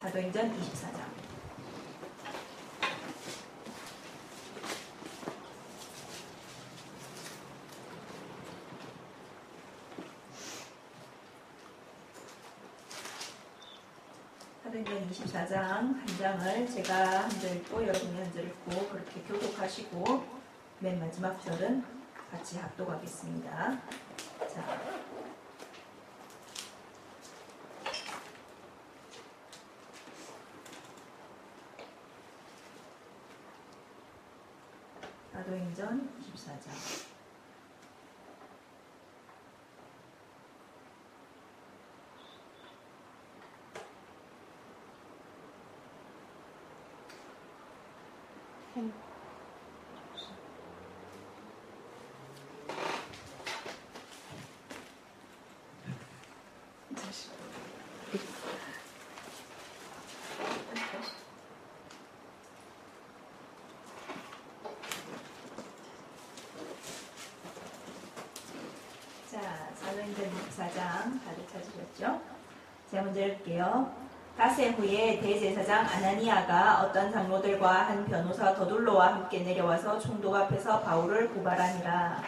사도행전 24장. 사도행전 24장 한 장을 제가 한 절 읽고 여러분이 한 절 읽고 그렇게 교독하시고 맨 마지막 절은 같이 합독하겠습니다. 자, 사도행전 24장. 자, 사도행전 24장 다들 찾으셨죠? 제가 먼저 읽을게요. 닷새 후에 대제사장 아나니아가 어떤 장로들과 한 변호사 더둘로와 함께 내려와서 총독 앞에서 바울을 고발하니라.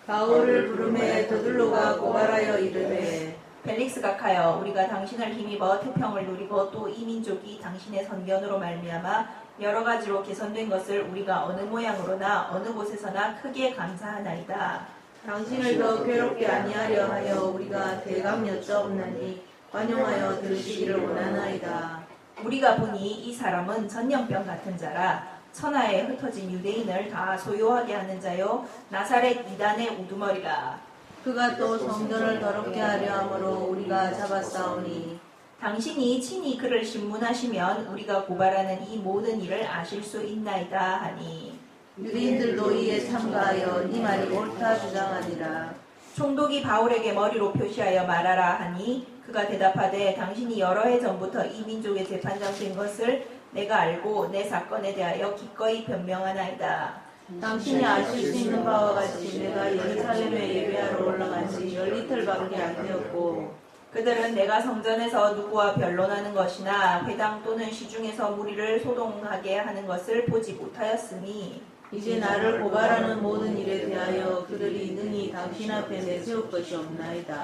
바울을 부르매 더둘로가 고발하여 이르되 벨릭스 각하여, 우리가 당신을 힘입어 태평을 누리고 또 이 민족이 당신의 선견으로 말미암아 여러 가지로 개선된 것을 우리가 어느 모양으로나 어느 곳에서나 크게 감사하나이다. 당신을 더 괴롭게 아니하려 하여 우리가 대강 여짜옵나니 관용하여 들으시기를 원하나이다. 우리가 보니 이 사람은 전염병 같은 자라. 천하에 흩어진 유대인을 다 소요하게 하는 자요 나사렛 이단의 우두머리라. 그가 또 성전을 더럽게 하려 함으로 우리가 잡았사오니 당신이 친히 그를 신문하시면 우리가 고발하는 이 모든 일을 아실 수 있나이다 하니, 유대인들도 이에 참가하여 네 말이 옳다 주장하니라. 총독이 바울에게 머리로 표시하여 말하라 하니, 그가 대답하되 당신이 여러 해 전부터 이 민족의 재판장 된 것을 내가 알고 내 사건에 대하여 기꺼이 변명하나이다. 당신이 아실 수 있는 바와 같이 내가 예루살렘에 예배하러 올라간 지 열이틀밖에 안 되었고, 그들은 내가 성전에서 누구와 변론하는 것이나 회당 또는 시중에서 무리를 소동하게 하는 것을 보지 못하였으니, 이제 나를 고발하는 모든 일에 대하여 그들이 능히 당신 앞에 내세울 것이 없나이다.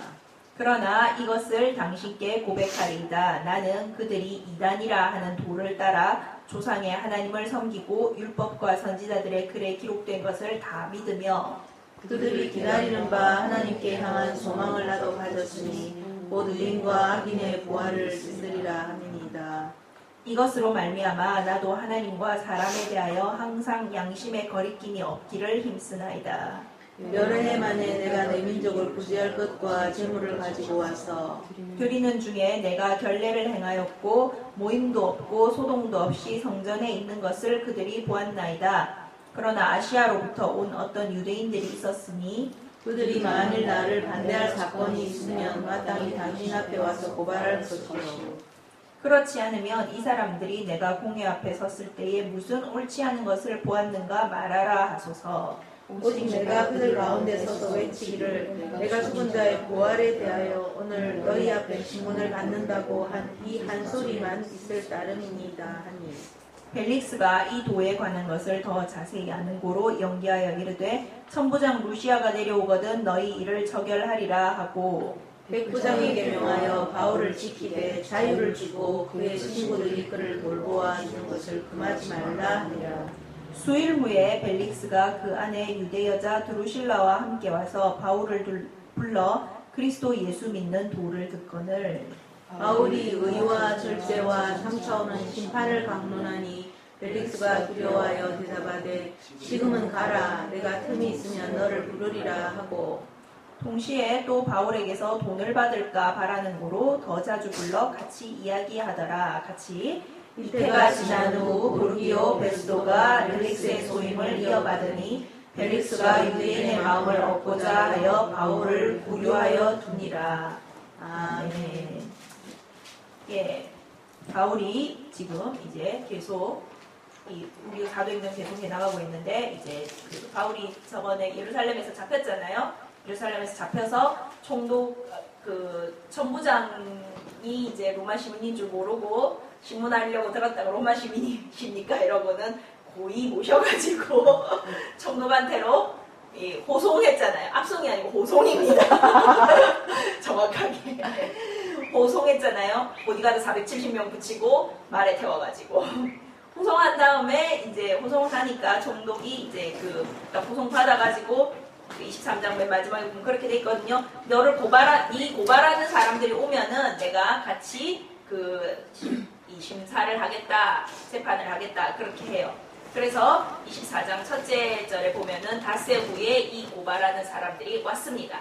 그러나 이것을 당신께 고백하리이다. 나는 그들이 이단이라 하는 도를 따라 조상의 하나님을 섬기고 율법과 선지자들의 글에 기록된 것을 다 믿으며, 그들이 기다리는 바 하나님께 향한 소망을 나도 가졌으니 곧 의인과 악인의 부활을 쓰리라 함이니이다. 이것으로 말미암아 나도 하나님과 사람에 대하여 항상 양심의 거리낌이 없기를 힘쓰나이다. 여러 해 만에 내가 내 민족을 구제할 것과 재물을 가지고 와서 드리는 중에 내가 결례를 행하였고 모임도 없고 소동도 없이 성전에 있는 것을 그들이 보았나이다. 그러나 아시아로부터 온 어떤 유대인들이 있었으니 그들이 만일 나를 반대할 사건이 있으면 마땅히 당신 앞에 와서 고발할 것이요. 그렇지 않으면 이 사람들이 내가 공회 앞에 섰을 때에 무슨 옳지 않은 것을 보았는가 말하라 하소서. 오직 내가 그들 가운데 서서 외치기를 내가 죽은 자의 부활에 대하여 오늘 너희 앞에 신문을 받는다고 한 이 한 소리만 있을 따름이니이다 하니, 벨릭스가 이 도에 관한 것을 더 자세히 아는 고로 연기하여 이르되 천부장 루시아가 내려오거든 너희 이를 처결하리라 하고, 백부장에게 명하여 바울을 지키되 자유를 주고 그의 친구들이 그를 돌보아 주는 것을 금하지 말라 하니라. 수일 후에 벨릭스가 그 안에 유대 여자 드루실라와 함께 와서 바울을 불러 그리스도 예수 믿는 도를 듣거늘, 바울이 의와 절제와 3차원은 심판을 강론하니 벨릭스가 두려워하여 대답하되 지금은 가라. 내가 틈이 있으면 너를 부르리라 하고, 동시에 또 바울에게서 돈을 받을까 바라는 고로 더 자주 불러 같이 이야기하더라. 같이 이때가 지난 후 볼기오 베스도가 벨릭스의 소임을 이어받으니 벨릭스가 유대인의 마음을 얻고자 하여 바울을 구류하여 두니라. 아멘. 예, 바울이 지금 이제 계속 우리 사도행전 계속 해나가고 있는데, 이제 바울이 저번에 예루살렘에서 잡혔잖아요. 예루살렘에서 잡혀서 총독 천부장이 이제 로마 시민인 줄 모르고 신문하려고 들었다가 로마 시민이십니까? 이러고는 고이 모셔가지고 총독한테로 호송했잖아요. 압송이 아니고 호송입니다. 정확하게. 호송했잖아요. 보디가드 470명 붙이고 말에 태워가지고. 호송한 다음에 이제 호송을 하니까 총독이 이제 호송 받아가지고 23장 맨 마지막에 보면 그렇게 돼 있거든요. 너를 고발하는 사람들이 오면은 내가 같이 이 심사를 하겠다, 재판을 하겠다 그렇게 해요. 그래서 24장 첫째 절에 보면은 닷새 후에 이 고발하는 사람들이 왔습니다.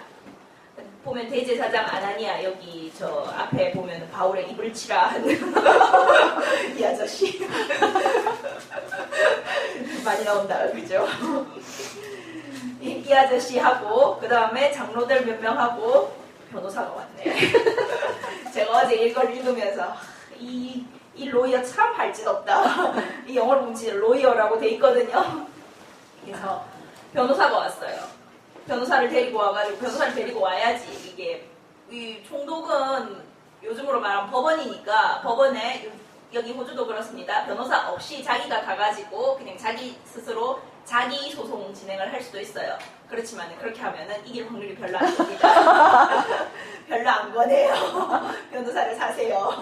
보면 대제사장 아나니아 여기 저 앞에 보면 바울의 입을 치라 하는 이 아저씨 많이 나온다 그죠? 이 아저씨하고 그 다음에 장로들 몇 명하고 변호사가 왔네. 제가 어제 이걸 읽으면서 이 로이어 참 할짓 없다. 이 영어로 보면 진짜 로이어라고 돼 있거든요. 그래서 변호사가 왔어요. 변호사를 데리고 와야지. 이 총독은 요즘으로 말하면 법원이니까 법원에 여기 호주도 그렇습니다. 변호사 없이 자기가 가가지고 그냥 자기 스스로 자기 소송 진행을 할 수도 있어요. 그렇지만 그렇게 하면은 이길 확률이 별로 안 됩니다. 별로 안 권해요. 변호사를 사세요.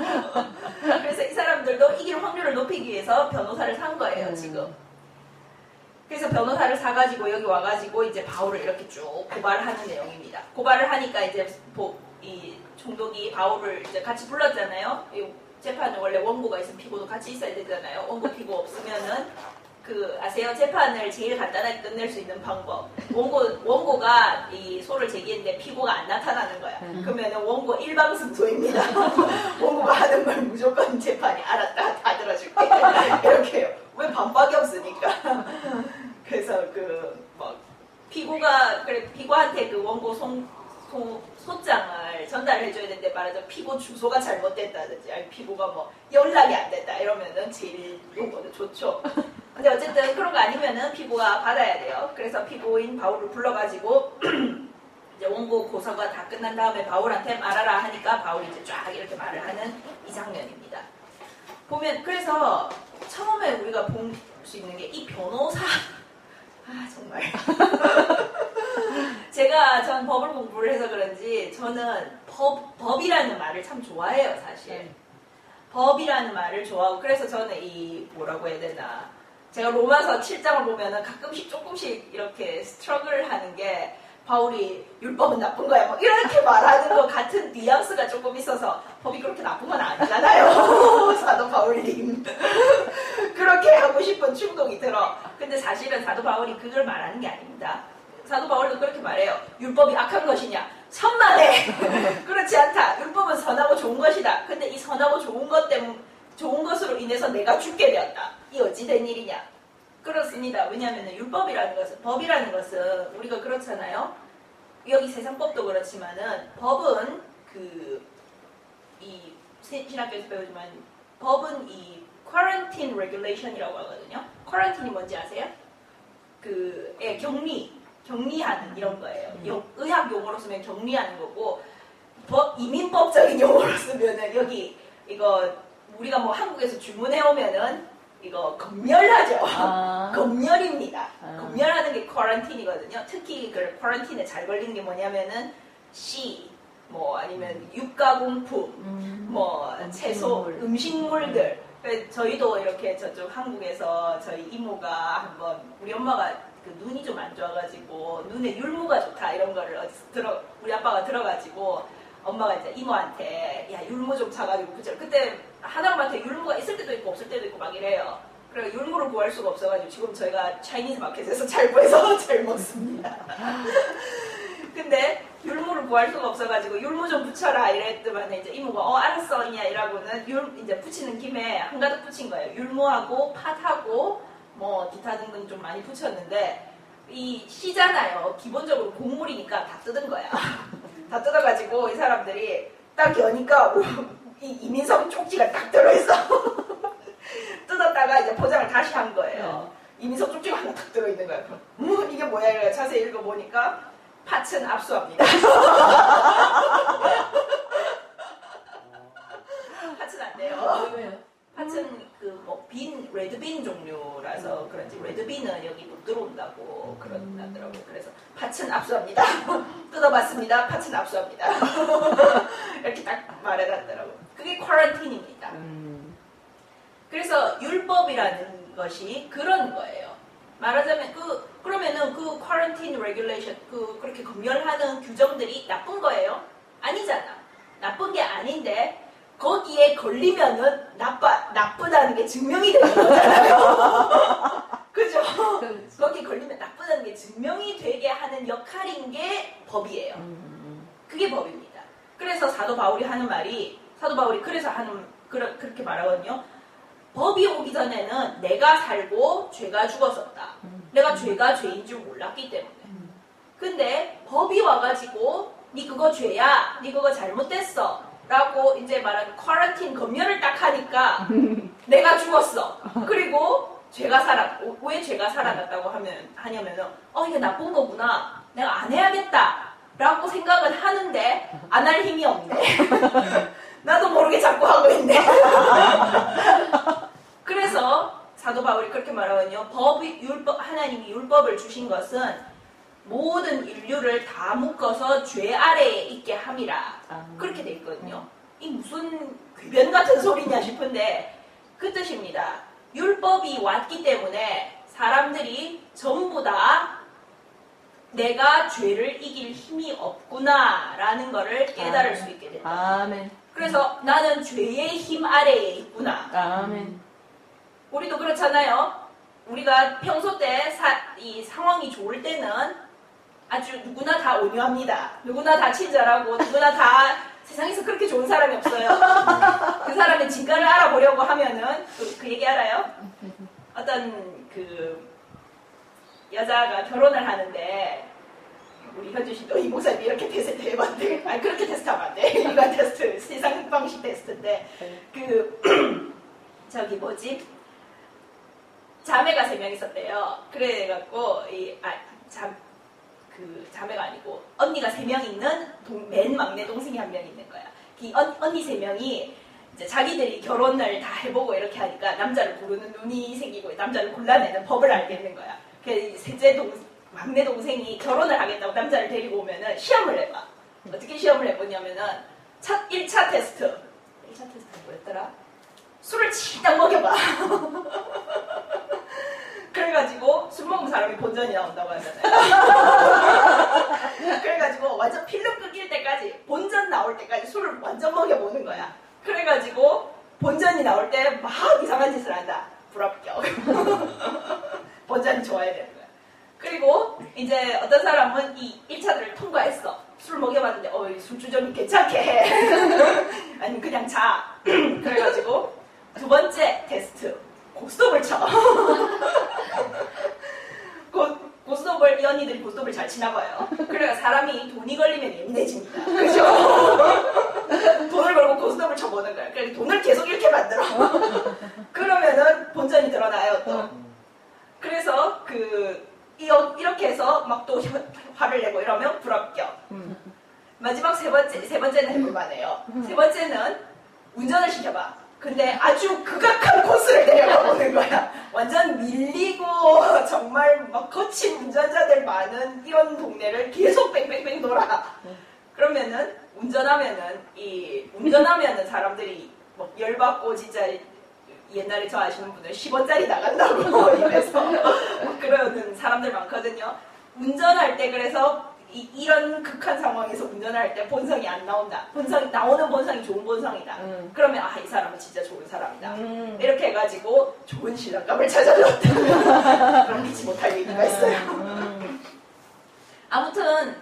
그래서 이 사람들도 이길 확률을 높이기 위해서 변호사를 산 거예요, 지금. 그래서 변호사를 사가지고 여기 와가지고 이제 바울을 이렇게 쭉 고발하는 내용입니다. 고발을 하니까 이제 이 총독이 바울을 이제 같이 불렀잖아요. 이 재판은 원래 원고가 있으면 피고도 같이 있어야 되잖아요. 원고 피고 없으면은 아세요? 재판을 제일 간단하게 끝낼 수 있는 방법. 원고가 이 소를 제기했는데 피고가 안 나타나는 거야. 그러면은 원고 일방승소입니다. 원고가 하는 말 무조건 재판이 알았다 다 들어줄게. 이렇게 해요. 왜 반박이 없으니까. 그래서 피고한테 원고 소장을 전달해줘야 되는데 말하자면 피고 주소가 잘못됐다든지 아니 피고가 연락이 안 됐다 이러면은 제일 요거는 좋죠. 근데 어쨌든 그런 거 아니면은 피고가 받아야 돼요. 그래서 피고인 바울을 불러가지고 이제 원고 고소가 다 끝난 다음에 바울한테 말하라 하니까 바울이 이제 쫙 이렇게 말을 하는 이 장면입니다. 보면 그래서 처음에 우리가 볼 수 있는 게 이 변호사 정말 전 법을 공부를 해서 그런지 저는 법이라는 말을 참 좋아해요, 사실. 법이라는 말을 좋아하고 그래서 저는 뭐라고 해야 되나 제가 로마서 7장을 보면은 가끔씩 조금씩 이렇게 스트러글을 하는 게 바울이 율법은 나쁜 거야 이렇게 말하는 것 같은 뉘앙스가 조금 있어서 법이 그렇게 나쁜 건 아니잖아요. 사도 바울님 그렇게 하고 싶은 충동이 들어. 근데 사실은 사도 바울이 그걸 말하는 게 아닙니다. 사도 바울도 그렇게 말해요. 율법이 악한 것이냐? 천만에 그렇지 않다. 율법은 선하고 좋은 것이다. 근데 이 선하고 좋은 것으로 인해서 내가 죽게 되었다. 이 어찌 된 일이냐? 그렇습니다. 왜냐하면 법이라는 것은 우리가 그렇잖아요. 여기 세상법도 그렇지만은 법은 이 신학교에서 배우지만 법은 이 quarantine regulation이라고 하거든요. quarantine이 뭔지 아세요? 격리하는 이런 거예요. 의학 용어로 쓰면 격리하는 거고 이민법적인 용어로 쓰면은 여기 이거 우리가 한국에서 주문해 오면은 이거 검열하죠. 검열입니다. 검열하는 게 쿼런틴이거든요. 특히 쿼런틴에 잘 걸리는 게 뭐냐면은 아니면 육가공품, 채소, 음식물들. 저희도 이렇게 저쪽 한국에서 저희 이모가 한번 우리 엄마가 눈이 좀 안 좋아가지고 눈에 율무가 좋다 이런 거를 우리 아빠가 들어가지고 엄마가 이제 이모한테 야 율무 좀 사가지고 그때 하나님한테 율무가 있을 때도 있고 없을 때도 있고 막 이래요. 그래서 율무를 구할 수가 없어가지고 지금 저희가 차이니즈 마켓에서 잘 구해서 잘 먹습니다. 근데 율무를 구할 수가 없어가지고 율무 좀 붙여라 이랬더만 이제 이모가 알았어 이라고는 이제 붙이는 김에 한가득 붙인 거예요. 율무하고 팥하고 기타 등등 좀 많이 붙였는데 이 씨잖아요. 기본적으로 곡물이니까 다 뜯은 거야. 다 뜯어가지고 이 사람들이 딱 여니까 이 이민석 쪽지가 딱 들어있어. 뜯었다가 이제 포장을 다시 한 거예요. 이민석 쪽지가 하나 딱 들어있는 거야. 이게 뭐야? 이래 자세히 읽어보니까 팥은 압수합니다. 팥은 안 돼요. 같은 레드빈 종류라서 그런지 레드빈은 여기 못 들어온다고 그러더라고요. 그래서 팥은 압수합니다. 뜯어봤습니다. 팥은 압수합니다. 이렇게 딱 말해놨더라고요. 그게 쿼런틴입니다. 그래서 율법이라는 것이 그런 거예요. 말하자면 그러면은 그 쿼런틴 레귤레이션 그렇게 검열하는 규정들이 나쁜 거예요? 아니잖아. 나쁜 게 아닌데 거기에 걸리면은 나쁘다는 게 증명이 되는 거잖아요. 그죠? 거기 걸리면 나쁘다는 게 증명이 되게 하는 역할인 게 법이에요. 그게 법입니다. 그래서 사도 바울이 그래서 그렇게 말하거든요. 법이 오기 전에는 내가 살고 죄가 죽었었다. 내가 죄가 죄인 줄 몰랐기 때문에. 근데 법이 와가지고 니 그거 죄야. 니 그거 잘못됐어. 라고 이제 말하는 쿼런틴 검열을 딱 하니까 내가 죽었어. 그리고 왜 죄가 살아났다고 하냐면은 이게 나쁜 거구나. 내가 안 해야겠다. 라고 생각은 하는데 안 할 힘이 없네. 나도 모르게 자꾸 하고 있네. 그래서 사도 바울이 그렇게 말하거든요. 하나님이 율법을 주신 것은 모든 인류를 다 묶어서 죄 아래에 있게 함이라. 그렇게 돼 있거든요. 이 무슨 귀변 같은 소리냐 싶은데 그 뜻입니다. 율법이 왔기 때문에 사람들이 전부 다 내가 죄를 이길 힘이 없구나라는 것을 깨달을 수 있게 된다. 아멘. 그래서 나는 죄의 힘 아래에 있구나. 아멘. 우리도 그렇잖아요. 우리가 평소 때 이 상황이 좋을 때는 아주 누구나 다 온유합니다. 누구나 다 친절하고 누구나 다 세상에서 그렇게 좋은 사람이 없어요. 그 사람의 진가를 알아보려고 하면은 그 얘기 알아요? 어떤 여자가 결혼을 하는데 우리 현주 씨도 이 목사님이 이렇게 테스트 해봤는데 그렇게 테스트하면 안 돼. 이건 테스트 세상 방식 테스트인데 자매가 3명 있었대요. 그래갖고 자매가 아니고 언니가 3명 있는 맨 막내 동생이 1명 있는 거야. 언니 3명이 이제 자기들이 결혼을 다 해보고 이렇게 하니까 남자를 고르는 눈이 생기고 남자를 골라내는 법을 알겠는 거야. 그래서 막내 동생이 결혼을 하겠다고 남자를 데리고 오면은 시험을 해봐. 어떻게 시험을 해보냐면은 1차 테스트가 뭐였더라? 술을 칭딱 먹여봐. 그래가지고 술 먹은 사람이 본전이 나온다고 하잖아요. 그래가지고 완전 필름 끊길 때까지 본전 나올 때까지 술을 완전 먹여보는 거야. 그래가지고 본전이 나올 때 막 이상한 짓을 한다. 불합격. 본전이 좋아야 되는 거야. 그리고 이제 어떤 사람은 이 1차들을 통과했어. 술 먹여봤는데 술주정이 괜찮게 해. 아니 그냥 자. 그래가지고 2번째 테스트. 고스톱을 쳐. 고스톱을 이 언니들이 고스톱을 잘 치나 봐요. 그래가 사람이 돈이 걸리면 예민해집니다. 그죠? 돈을 걸고 고스톱을 쳐보는 거야. 그래서 돈을 계속 이렇게 만들어. 그러면은 본전이 드러나요 또. 그래서 이렇게 해서 막 또 화를 내고 이러면 불합격. 마지막 세 번째는 해볼만해요. 세 번째는 운전을 시켜봐. 근데 아주 극악한 코스를 내려가 보는 거야. 완전 밀리고 정말 막 거친 운전자들 많은 이런 동네를 계속 뺑뺑뺑 돌아. 그러면은 운전하면은 사람들이 막 열받고 진짜 옛날에 저 아시는 분들 10원짜리 나간다고 입에서 그러는 사람들 많거든요. 운전할 때 그래서 이런 극한 상황에서 운전할 때 본성이 안 나온다. 나오는 본성이 좋은 본성이다. 그러면 이 사람은 진짜 좋은 사람이다. 이렇게 해가지고 좋은 신랑감을 찾아줬다. 그런 믿지 못할 얘기가 있어요. 아무튼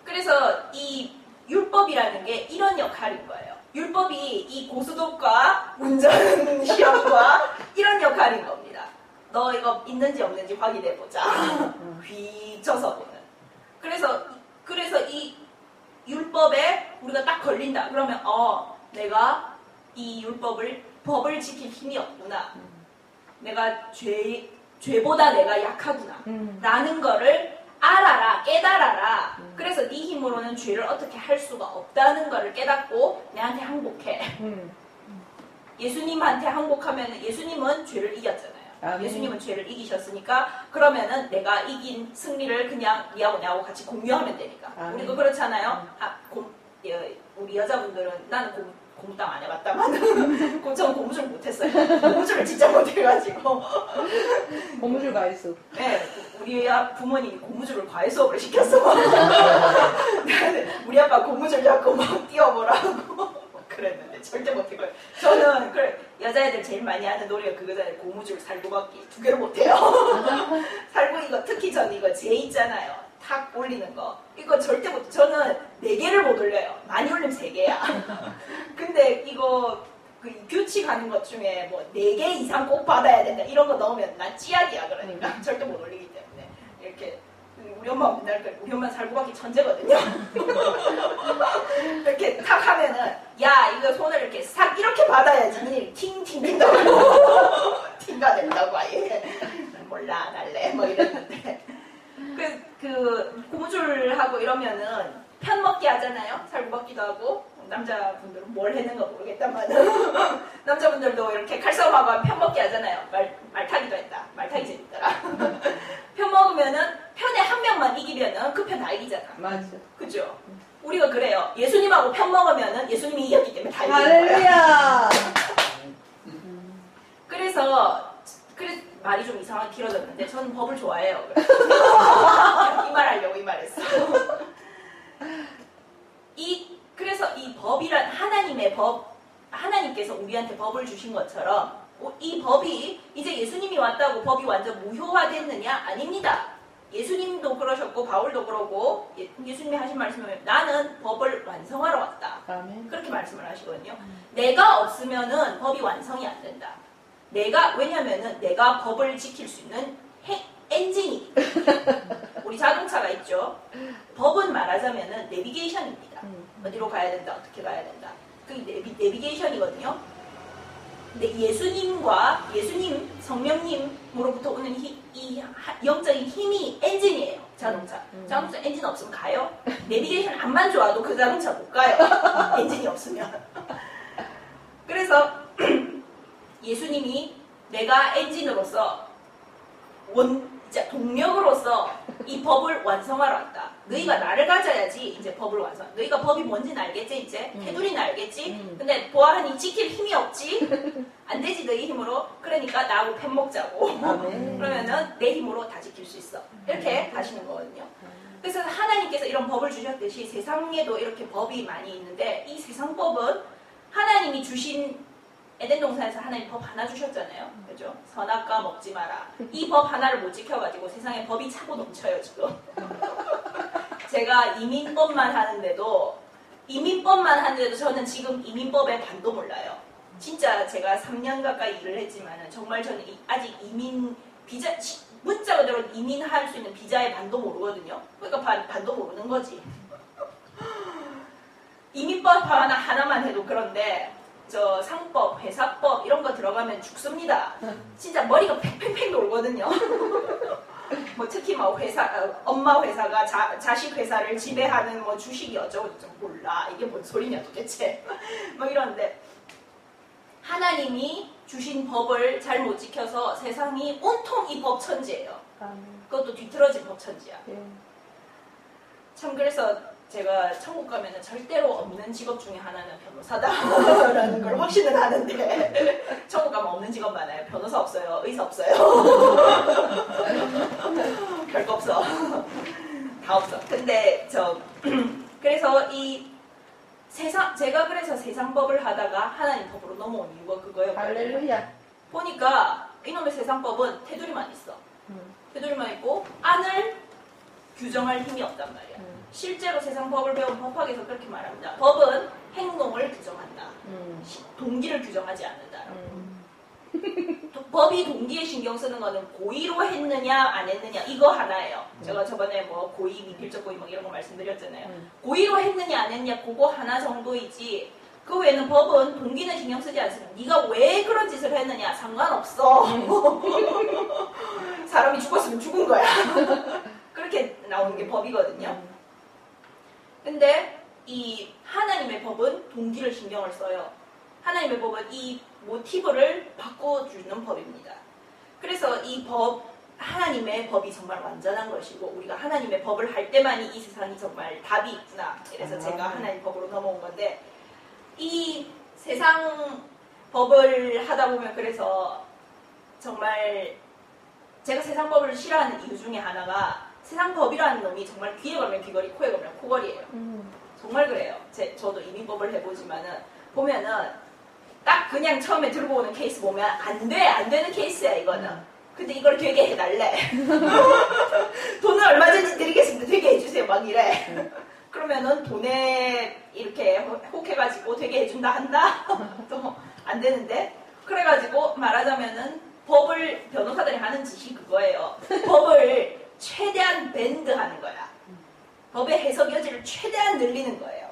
그래서 이 율법이라는 게 이런 역할인 거예요. 율법이 이 고스톱과 운전 시험과 이런 역할인 겁니다. 너 이거 있는지 없는지 확인해보자. 휘쳐서 보는. 그래서 이 율법에 우리가 딱 걸린다. 그러면 내가 이 법을 지킬 힘이 없구나. 내가 죄보다 내가 약하구나. 라는 거를 알아라, 깨달아라. 그래서 네 힘으로는 죄를 어떻게 할 수가 없다는 거를 깨닫고 내한테 항복해. 예수님한테 항복하면 예수님은 죄를 이겼잖아요. 아멘. 예수님은 죄를 이기셨으니까 그러면은 내가 이긴 승리를 그냥 니하고 나하고 같이 공유하면 되니까. 아멘. 우리도 그렇잖아요. 우리 여자분들은 나는 고무땅 안 해봤다만 전 고무줄 못했어요. 고무줄을 진짜 못해가지고 고무줄 가이수. 네, 우리 부모님이 고무줄을 과외 수업을 시켰어. 우리 아빠 고무줄 잡고 막 뛰어보라고 그랬는데 절대 못했고요. 저는 여자애들 제일 많이 하는 노래가 그거잖아요. 고무줄 살구받기 2개를 못해요. 살구 이거 특히 전 이거 제 있잖아요. 탁 올리는 거 이거 절대 못. 저는 4개를 못 올려요. 많이 올리면 3개야. 근데 이거 규칙 하는 것 중에 뭐 4개 이상 꼭 받아야 된다 이런 거 넣으면 난 찌약이야. 그러니까 절대 못 올리기 때문에 이렇게. 우리 엄마 맨날 우리 엄마 살구받기 천재거든요. 이렇게 탁 하면은 야 이거 손을 이렇게 싹 이렇게 받아야지 니 팅팅 된다고 팅가 된다고 아예 몰라 날래 뭐 이랬는데 그 고무줄하고 이러면은 편먹기 하잖아요. 살구받기도 하고 남자분들은 뭘 했는가 모르겠다만은 남자분들도 이렇게 칼싸움하고 편먹기 하잖아요. 말타기도 했다. 말타기 재밌더라. 편 먹으면은 편에 한 명만 이기면은 그 편 다 이기잖아. 맞아. 그죠? 우리가 그래요. 예수님하고 편 먹으면은 예수님이 이겼기 때문에 다 이기는 거야. 할렐루야. 그래서 말이 좀 이상하게 길어졌는데 저는 법을 좋아해요. 이 말 하려고 이 말했어. 그래서 이 법이란 하나님의 법, 하나님께서 우리한테 법을 주신 것처럼 이 법이 이제 예수님이 왔다고 법이 완전 무효화됐느냐? 아닙니다. 예수님도 그러셨고 바울도 그러고 예수님이 하신 말씀은 나는 법을 완성하러 왔다. 아멘. 그렇게 말씀을 하시거든요. 내가 없으면은 법이 완성이 안 된다. 왜냐면은 내가 법을 지킬 수 있는 엔진이 우리 자동차가 있죠. 법은 말하자면은 내비게이션입니다. 어디로 가야 된다, 어떻게 가야 된다. 그게 내비게이션이거든요. 근데 예수님, 성령님으로부터 오는 이 영적인 힘이 엔진이에요. 자동차 엔진 없으면 가요? 내비게이션 안만 좋아도 그 자동차 못 가요. 엔진이 없으면. 그래서 예수님이 내가 엔진으로서 동력으로서 이 법을 완성하러 왔다. 너희가 나를 가져야지 이제 법을 완성. 너희가 법이 뭔지는 알겠지 이제? 테두리는 알겠지? 근데 보아하니 지킬 힘이 없지? 안 되지 너희 힘으로? 그러니까 나하고 편 먹자고. 그러면은 내 힘으로 다 지킬 수 있어. 이렇게 하시는 거거든요. 그래서 하나님께서 이런 법을 주셨듯이 세상에도 이렇게 법이 많이 있는데 이 세상법은 하나님이 주신 에덴 동산에서 하나님 법 하나 주셨잖아요. 그죠? 선악과 먹지 마라. 이 법 하나를 못 지켜가지고 세상에 법이 차고 넘쳐요, 지금. 제가 이민법만 하는데도 저는 지금 이민법의 반도 몰라요. 진짜 제가 3년 가까이 일을 했지만 정말 저는 아직 비자, 문자 그대로 이민할 수 있는 비자의 반도 모르거든요. 그러니까 반도 모르는 거지. 이민법 하나만 해도 그런데 저 상법, 회사법 이런 거 들어가면 죽습니다. 진짜 머리가 팽팽팽 돌거든요. 뭐 특히 뭐 엄마 회사가 자식 회사를 지배하는 뭐 주식이 어쩌고 몰라. 이게 뭔 소리냐 도대체. 뭐 이런데 하나님이 주신 법을 잘 못 지켜서 세상이 온통 이 법천지예요. 그것도 뒤틀어진 법천지야. 참 그래서 제가 천국 가면은 절대로 없는 직업 중에 하나는 변호사다라는 걸 확신을 하는데 천국 가면 없는 직업 많아요. 변호사 없어요. 의사 없어요. 별거 없어. 다 없어. 근데 그래서 제가 그래서 세상 법을 하다가 하나님 법으로 넘어온 이유가 그거예요. 할렐루야. 보니까 이놈의 세상 법은 테두리만 있어. 테두리만 있고 안을 규정할 힘이 없단 말이야. 실제로 세상 법을 배운 법학에서 그렇게 말합니다. 법은 행동을 규정한다. 동기를 규정하지 않는다. 법이 동기에 신경 쓰는 거는 고의로 했느냐 안 했느냐 이거 하나예요. 제가 저번에 뭐 고의, 미필적 고의 뭐 이런 거 말씀드렸잖아요. 고의로 했느냐 안 했느냐 그거 하나 정도이지 그 외에는 법은 동기는 신경 쓰지 않습니다. 네가 왜 그런 짓을 했느냐 상관없어. 사람이 죽었으면 죽은 거야. 그렇게 나오는 게 법이거든요. 근데 이 하나님의 법은 동기를 신경을 써요. 하나님의 법은 이 모티브를 바꿔주는 법입니다. 그래서 이 법, 하나님의 법이 정말 완전한 것이고 우리가 하나님의 법을 할 때만이 이 세상이 정말 답이 있구나. 그래서 제가 하나님 법으로 넘어온 건데 이 세상 법을 하다 보면 그래서 정말 제가 세상 법을 싫어하는 이유 중에 하나가 세상 법이라는 놈이 정말 귀에 걸면 귀걸이, 코에 걸면 코걸이에요. 정말 그래요. 저도 이민법을 해보지만은 보면은 딱 그냥 처음에 들고 오는 케이스 보면 안 되는 케이스야 이거는. 근데 이걸 되게 해달래. 돈을 얼마든지 드리겠습니다. 되게 해주세요. 막 이래. 그러면은 돈에 이렇게 혹해가지고 되게 해준다 한다? 또 안 되는데? 그래가지고 말하자면은 법을 변호사들이 하는 짓이 그거예요. 법을 최대한 밴드하는 거야. 법의 해석 여지를 최대한 늘리는 거예요.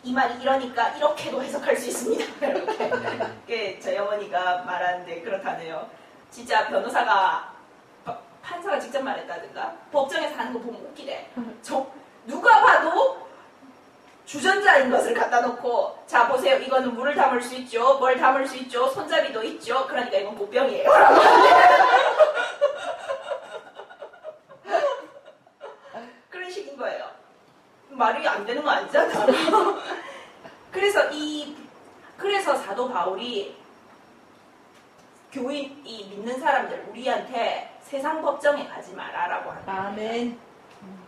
이 말이 이러니까 이렇게도 해석할 수 있습니다. 이렇게 저희 어머니가 말하는데 그렇다네요. 진짜 변호사가 판사가 직접 말했다든가 법정에서 하는 거 보면 웃기대. 누가 봐도 주전자인 것을 갖다 놓고 자 보세요. 이거는 물을 담을 수 있죠. 뭘 담을 수 있죠. 손잡이도 있죠. 그러니까 이건 보병이에요. 그런 식인 거예요. 말이 안 되는 거 아니잖아. 그래서 사도 바울이 교인이 믿는 사람들 우리한테 세상 법정에 가지 마라라고 합니다. 아멘.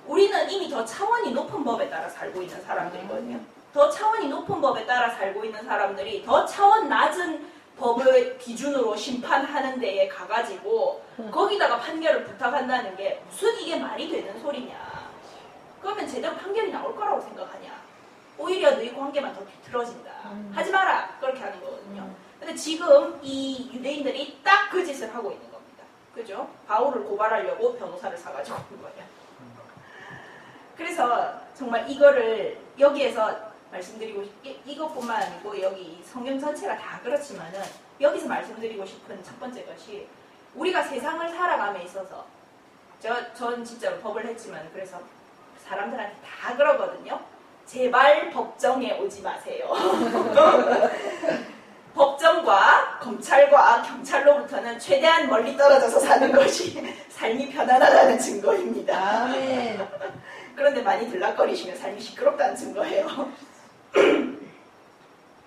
우리는 이미 더 차원이 높은 법에 따라 살고 있는 사람들이거든요. 더 차원이 높은 법에 따라 살고 있는 사람들이 더 차원 낮은 법의 기준으로 심판하는 데에 가가지고 거기다가 판결을 부탁한다는 게 무슨 이게 말이 되는 소리냐. 그러면 제대로 판결이 나올 거라고 생각하냐. 오히려 너희 관계만 더 뒤틀어진다. 하지 마라. 그렇게 하는 거거든요. 근데 지금 이 유대인들이 딱 그 짓을 하고 있는 겁니다. 그죠? 바울을 고발하려고 변호사를 사가지고 온 거예요. 그래서 정말 이거를 여기에서 말씀드리고 이것뿐만 아니고 여기 성경 전체가 다 그렇지만은 여기서 말씀드리고 싶은 첫 번째 것이 우리가 세상을 살아감에 있어서 전 진짜로 법을 했지만 그래서 사람들한테 다 그러거든요. 제발 법정에 오지 마세요. 법정과 검찰과 경찰로부터는 최대한 멀리 떨어져서 사는 것이 삶이 편안하다는 증거입니다. 아멘. 그런데 많이 들락거리시면 삶이 시끄럽다는 증거예요.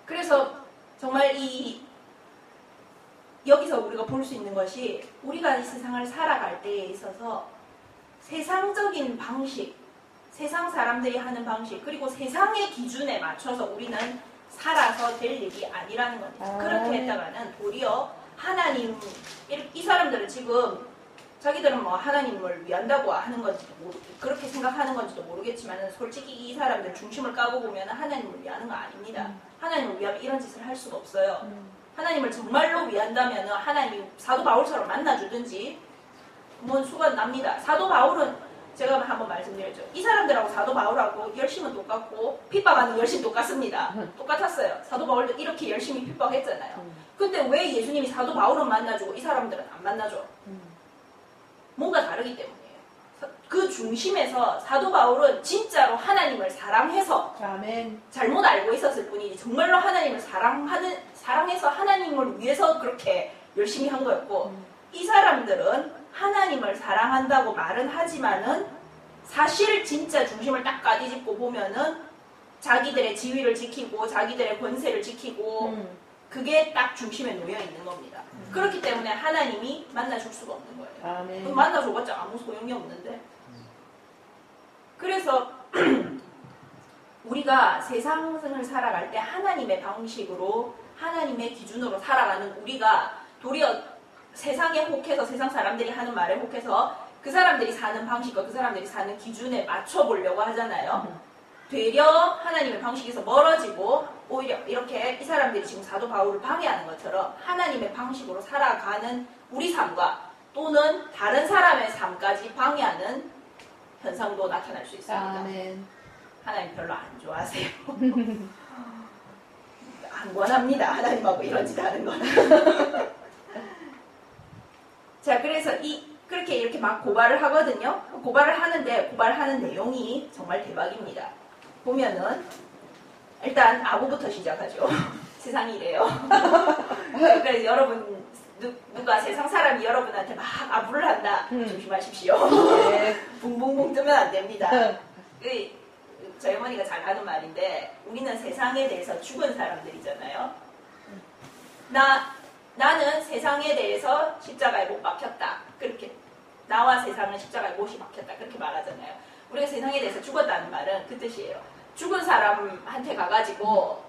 그래서 정말 여기서 우리가 볼 수 있는 것이 우리가 이 세상을 살아갈 때에 있어서 세상적인 방식, 세상 사람들이 하는 방식, 그리고 세상의 기준에 맞춰서 우리는 살아서 될 일이 아니라는 겁니다. 그렇게 했다가는 도리어 하나님, 이 사람들은 지금 자기들은 뭐 하나님을 위한다고 하는 건지도 그렇게 생각하는 건지도 모르겠지만 솔직히 이 사람들 중심을 까고 보면 하나님을 위하는 거 아닙니다. 하나님을 위하면 이런 짓을 할 수가 없어요. 하나님을 정말로 위한다면 하나님이 사도 바울처럼 만나주든지 뭔 수가 납니다. 사도 바울은 제가 한번 말씀드렸죠. 이 사람들하고 사도 바울하고 열심은 똑같고 핍박하는 열심 똑같습니다. 똑같았어요. 사도 바울도 이렇게 열심히 핍박했잖아요. 근데 왜 예수님이 사도 바울은 만나주고 이 사람들은 안 만나줘? 뭔가 다르기 때문이에요. 그 중심에서 사도 바울은 진짜로 하나님을 사랑해서 아멘. 잘못 알고 있었을 뿐이지 정말로 하나님을 사랑해서 하나님을 위해서 그렇게 열심히 한 거였고 이 사람들은 하나님을 사랑한다고 말은 하지만은 사실 진짜 중심을 딱 까디집고 보면은 자기들의 지위를 지키고 자기들의 권세를 지키고 그게 딱 중심에 놓여 있는 겁니다. 그렇기 때문에 하나님이 만나줄 수가 없는 거예요. 아멘. 만나줘봤자 아무 소용이 없는데. 그래서 우리가 세상을 살아갈 때 하나님의 방식으로 하나님의 기준으로 살아가는 우리가 도리어 세상에 혹해서 세상 사람들이 하는 말에 혹해서 그 사람들이 사는 방식과 그 사람들이 사는 기준에 맞춰보려고 하잖아요. 되려 하나님의 방식에서 멀어지고 오히려 이렇게 이 사람들이 지금 사도 바울을 방해하는 것처럼 하나님의 방식으로 살아가는 우리 삶과 또는 다른 사람의 삶까지 방해하는 현상도 나타날 수 있습니다. 아멘. 하나님 별로 안 좋아하세요. 안 권합니다. 하나님하고 이런 짓 하는 건. 자, 그래서 그렇게 이렇게 막 고발을 하거든요. 고발을 하는데 고발하는 내용이 정말 대박입니다. 보면은 일단 아부부터 시작하죠. 세상이 이래요. 그래서 여러분 누가 세상 사람이 여러분한테 막 아부를 한다. 조심하십시오. 네. 붕붕붕 뜨면 안 됩니다. 저희 어머니가 잘 하는 말인데 우리는 세상에 대해서 죽은 사람들이잖아요. 나는 세상에 대해서 십자가에 못 박혔다. 그렇게 나와 세상은 십자가에 못이 박혔다. 그렇게 말하잖아요. 우리가 세상에 대해서 죽었다는 말은 그 뜻이에요. 죽은 사람한테 가가지고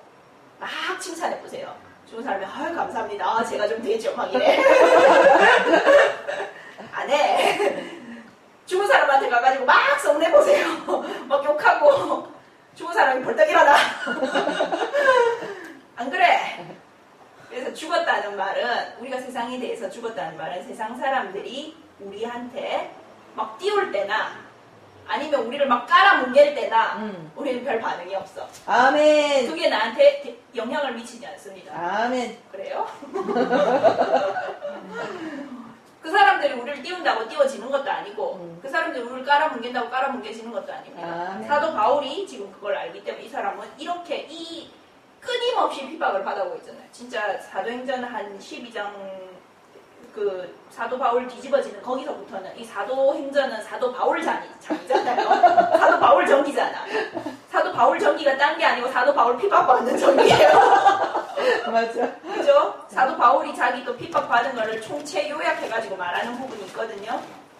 막 칭찬해보세요. 죽은 사람이 아유 감사합니다. 제가 좀 되죠. 막 이래. 안 해. 죽은 사람한테 가가지고 막 성내보세요. 막 욕하고 죽은 사람이 벌떡 일어나. 안 그래? 그래서 죽었다는 말은 우리가 세상에 대해서 죽었다는 말은 세상 사람들이 우리한테 막 띄울 때나 아니면 우리를 막 깔아뭉갤 때나 우리는 별 반응이 없어. 아멘. 그게 나한테 영향을 미치지 않습니다. 아멘. 그래요? 그 사람들이 우리를 띄운다고 띄워지는 것도 아니고 그 사람들이 우리를 깔아뭉갠다고 깔아뭉개지는 것도 아닙니다. 아멘. 사도 바울이 지금 그걸 알기 때문에 이 사람은 이렇게 끊임없이 핍박을 받아오고 있잖아요. 진짜 사도행전 한 12장 그 사도 바울 뒤집어지는 거기서부터는 이 사도행전은 사도 바울 장이잖아요. 사도 바울 전기잖아. 사도 바울 전기가 딴 게 아니고 사도 바울 핍박받는 전기예요. 맞아. 그죠? 사도 바울이 자기 또 핍박받은 거를 총체 요약해가지고 말하는 부분이 있거든요.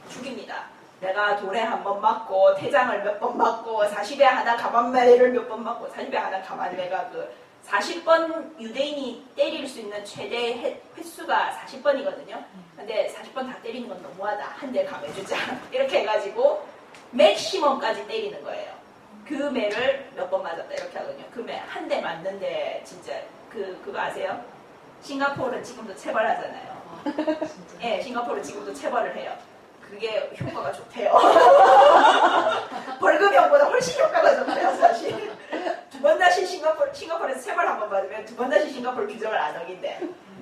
죽입니다. 내가 돌에 한 번 맞고 태장을 몇 번 맞고 40에 하나 가만매를 몇 번 맞고 40에 하나 가만매가 그 40번 유대인이 때릴 수 있는 최대 횟수가 40번이거든요. 근데 40번 다 때리는 건 너무하다. 한 대 감해주자. 이렇게 해가지고 맥시멈까지 때리는 거예요. 그 매를 몇 번 맞았다. 이렇게 하거든요. 그 매 한 대 맞는데 진짜 그거 아세요? 싱가포르는 지금도 체벌하잖아요. 네, 싱가포르는 지금도 체벌을 해요. 그게 효과가 좋대요. 벌금형보다 훨씬 효과가 좋대요, 사실. 두 번 다시 싱가포르에서 체벌 한 번 받으면 두 번 다시 싱가포르 규정을 안 어긴대.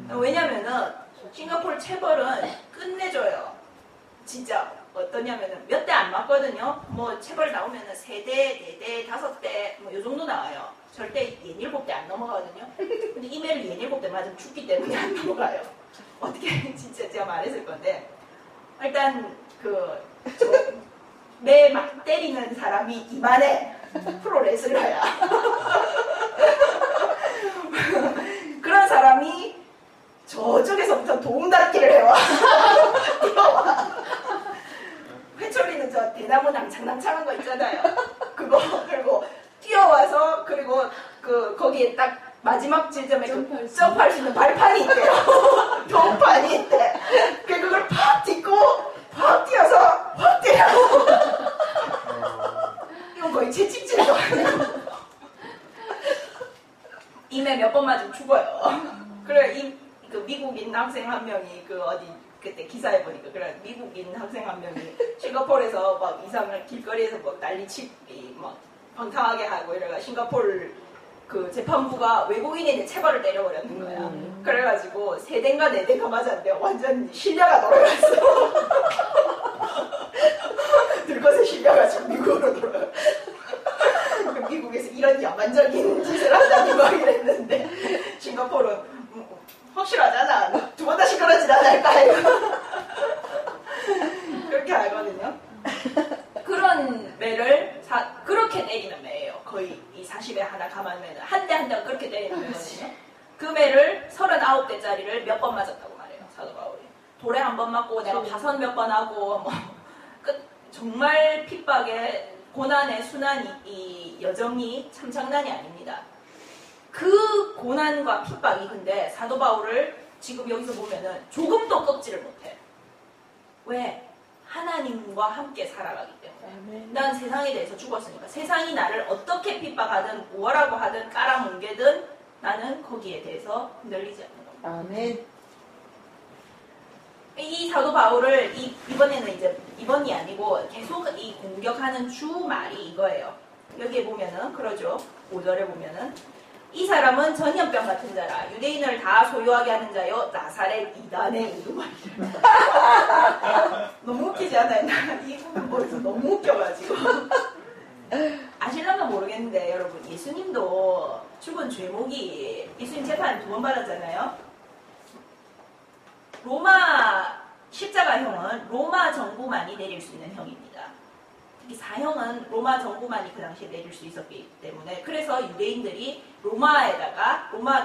왜냐면은 싱가포르 체벌은 끝내줘요. 진짜 어떠냐면은 몇 대 안 맞거든요. 뭐 체벌 나오면은 3대, 4대, 5대 뭐 요 정도 나와요. 절대 7대 안 넘어가거든요. 근데 이메일 7대 맞으면 죽기 때문에 안 넘어가요. 어떻게 진짜 제가 말했을 건데 일단 매 막 때리는 사람이 이만해. 프로레슬러야. 그런 사람이 저쪽에서부터 도움닫기를 해와. 뛰어와. 회초리는 저 대나무 낭창낭창한 거 있잖아요. 그거 그리고 뛰어와서 그리고 거기에 딱 마지막 지점에 점프할 수 있는 발판이 있대요. 동판이 있대. 그걸 팍 딛고 확 뛰어서 확 때려. 이건 거의 채찍질도 아니고. 이메 몇 번 맞으면 죽어요. 그래 그 미국인 학생 한 명이 그때 기사에 보니까 그래 미국인 학생 한 명이 싱가포르에서 막 이상을 길거리에서 막 난리치기 막 방탕하게 하고 이래가 싱가포르 그 재판부가 외국인인데 체벌을 때려버렸는 거야. 그래가지고 3대인가 4대인가 맞았는데 완전 신뢰가 돌아갔어. 들것에 실려가지고 미국으로 돌아가. 미국에서 이런 야만적인 짓을 하다니 막 이랬는데 싱가포르는 확실하잖아. 두 번 다시 그러진 않을까 이거. 그렇게 알거든요. 그런 매를 그렇게 때리는 매예요. 거의 이 40에 하나 감안매는 한 대 한 대가 그렇게 때리는 매거든요. 그 매를 39대짜리를 몇 번 맞았다고 말해요. 사도 바울이. 돌에 한 번 맞고 내가 파선 몇 번 하고 뭐 정말 핍박의 고난의 순환이 이 여정이 참 장난이 아닙니다. 그 고난과 핍박이 근데 사도 바울을 지금 여기서 보면은 조금도 꺾지를 못해. 왜? 하나님과 함께 살아가기 때문에. 난 세상에 대해서 죽었으니까 세상이 나를 어떻게 핍박하든 우월하고 하든 깔아뭉개든 나는 거기에 대해서 흔들리지 않는 겁니다. 아멘. 이 사도 바울을 이번에는 이제 이번이 아니고 계속 이 공격하는 주 말이 이거예요. 여기에 보면은 그러죠. 5절에 보면은 이 사람은 전염병 같은 자라 유대인을 다 소유하게 하는 자요 나사렛 이단의 우두머리라. 너무 웃기지 않아요? 이 부분 보면서 너무 웃겨가지고. 아실런가 모르겠는데 여러분 예수님도 죽은 죄목이 예수님 재판 2번 받았잖아요. 로마 십자가형은 로마 정부만이 내릴 수 있는 형입니다. 특히 사형은 로마 정부만이 그 당시에 내릴 수 있었기 때문에 그래서 유대인들이 로마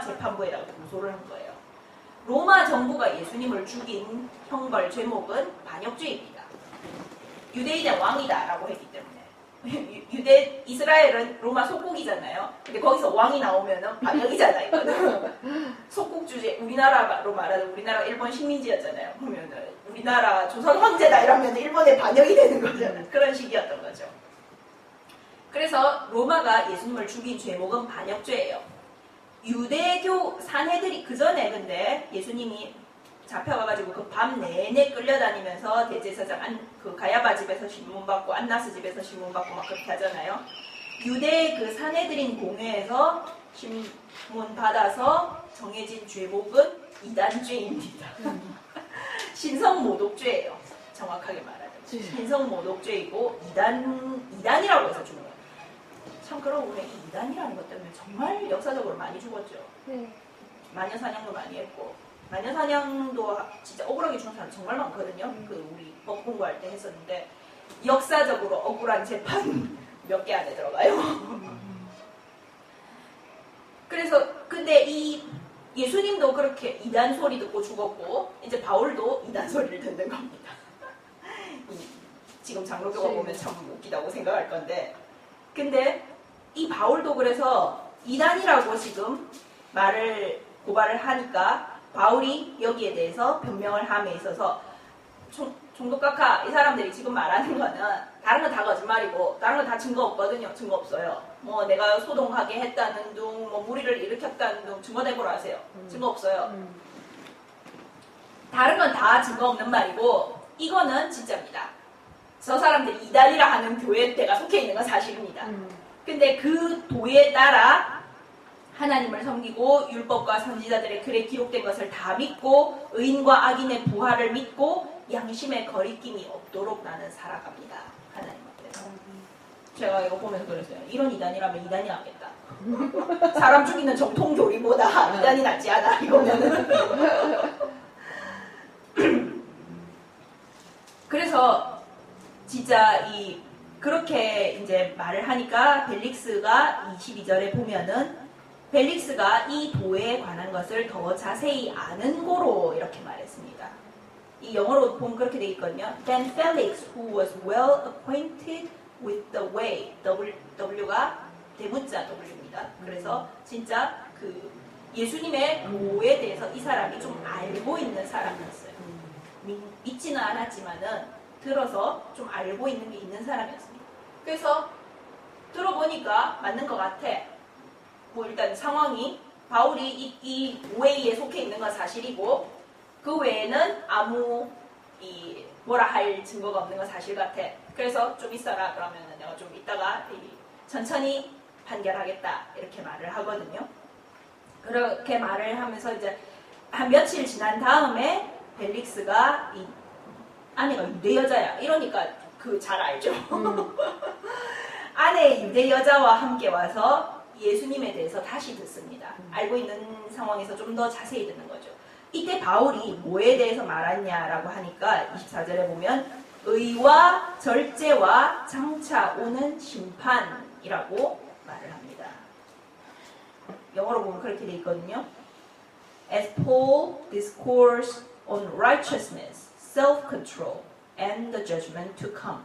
재판부에다가 고소를 한 거예요. 로마 정부가 예수님을 죽인 형벌 제목은 반역죄입니다. 유대인의 왕이다라고 했기 때문에 이스라엘은 로마 속국이잖아요. 근데 거기서 왕이 나오면은 반역이잖아요. 이거는 속국 주제 우리나라로 말하는 우리나라 일본 식민지였잖아요. 보면은 우리나라 조선 황제다 이러면 일본의 반역이 되는 거잖아요. 그런 식이었던 거죠. 그래서 로마가 예수님을 죽인 죄목은 반역죄예요. 유대교 사내들이 그 전에 근데 예수님이 잡혀가가지고 그 밤 내내 끌려다니면서 대제사장 그 가야바 집에서 신문받고 안나스 집에서 신문받고 막 그렇게 하잖아요. 유대 그 사내들인 공회에서 신문 받아서 정해진 죄목은 이단죄입니다. 신성모독죄예요. 정확하게 말하면 신성모독죄이고 이단이라고 해서 죽은 거예요. 참 그러고 보면 이 이단이라는 것 때문에 정말 역사적으로 많이 죽었죠. 네. 마녀사냥도 많이 했고 마녀사냥도 진짜 억울하게 죽은 사람 정말 많거든요. 그 우리 법 공부할 때 했었는데 역사적으로 억울한 재판 몇 개 안에 들어가요. 그래서 근데 이 예수님도 그렇게 이단 소리 듣고 죽었고 이제 바울도 이단 소리를 듣는 겁니다. 지금 장로교가 보면 참 웃기다고 생각할 건데 근데 이 바울도 그래서 이단이라고 지금 고발을 하니까 바울이 여기에 대해서 변명을 함에 있어서 총독각하 이 사람들이 지금 말하는 거는 다른 건 다 거짓말이고 다른 건 다 증거 없거든요. 증거 없어요. 뭐 내가 소동하게 했다는 둥, 뭐 무리를 일으켰다는 둥 증거 대보라 하세요. 증거 없어요. 다른 건 다 증거 없는 말이고 이거는 진짜입니다. 저 사람들이 이단이라 하는 교회에 내가 속해 있는 건 사실입니다. 근데 그 도에 따라 하나님을 섬기고 율법과 선지자들의 글에 기록된 것을 다 믿고 의인과 악인의 부활을 믿고 양심의 거리낌이 없도록 나는 살아갑니다. 하나님 앞에서. 제가 이거 보면서 그랬어요. 이런 이단이라면 이단이 낫겠다. 사람 죽이는 정통교리보다 이단이 낫지 않아 이거면은. 그래서 진짜 그렇게 이제 말을 하니까 벨릭스가 22절에 보면은 벨릭스가 이 도에 관한 것을 더 자세히 아는 고로 이렇게 말했습니다. 이 영어로 보면 그렇게 되어 있거든요. Then Felix, who was well acquainted with the way, W가 대문자 W입니다. 그래서 진짜 그 예수님의 도에 대해서 이 사람이 좀 알고 있는 사람이었어요. 믿지는 않았지만은 들어서 좀 알고 있는 게 있는 사람이었습니다. 그래서 들어보니까 맞는 것 같아. 뭐 일단 상황이 바울이 이 웨이에 속해 있는 건 사실이고 그 외에는 아무 뭐라 할 증거가 없는 건 사실 같아. 그래서 좀 있어라 그러면은 내가 좀 이따가 천천히 판결하겠다 이렇게 말을 하거든요. 그렇게 말을 하면서 이제 한 며칠 지난 다음에 벨릭스가 이 아내가 유대 여자야 이러니까 그 잘 알죠. 아내 유대 여자와 함께 와서 예수님에 대해서 다시 듣습니다. 알고 있는 상황에서 좀 더 자세히 듣는 거죠. 이때 바울이 뭐에 대해서 말하냐라고 하니까 24절에 보면 의와 절제와 장차 오는 심판이라고 말을 합니다. 영어로 보면 그렇게 돼 있거든요. As Paul discoursed on righteousness, self-control, and the judgment to come.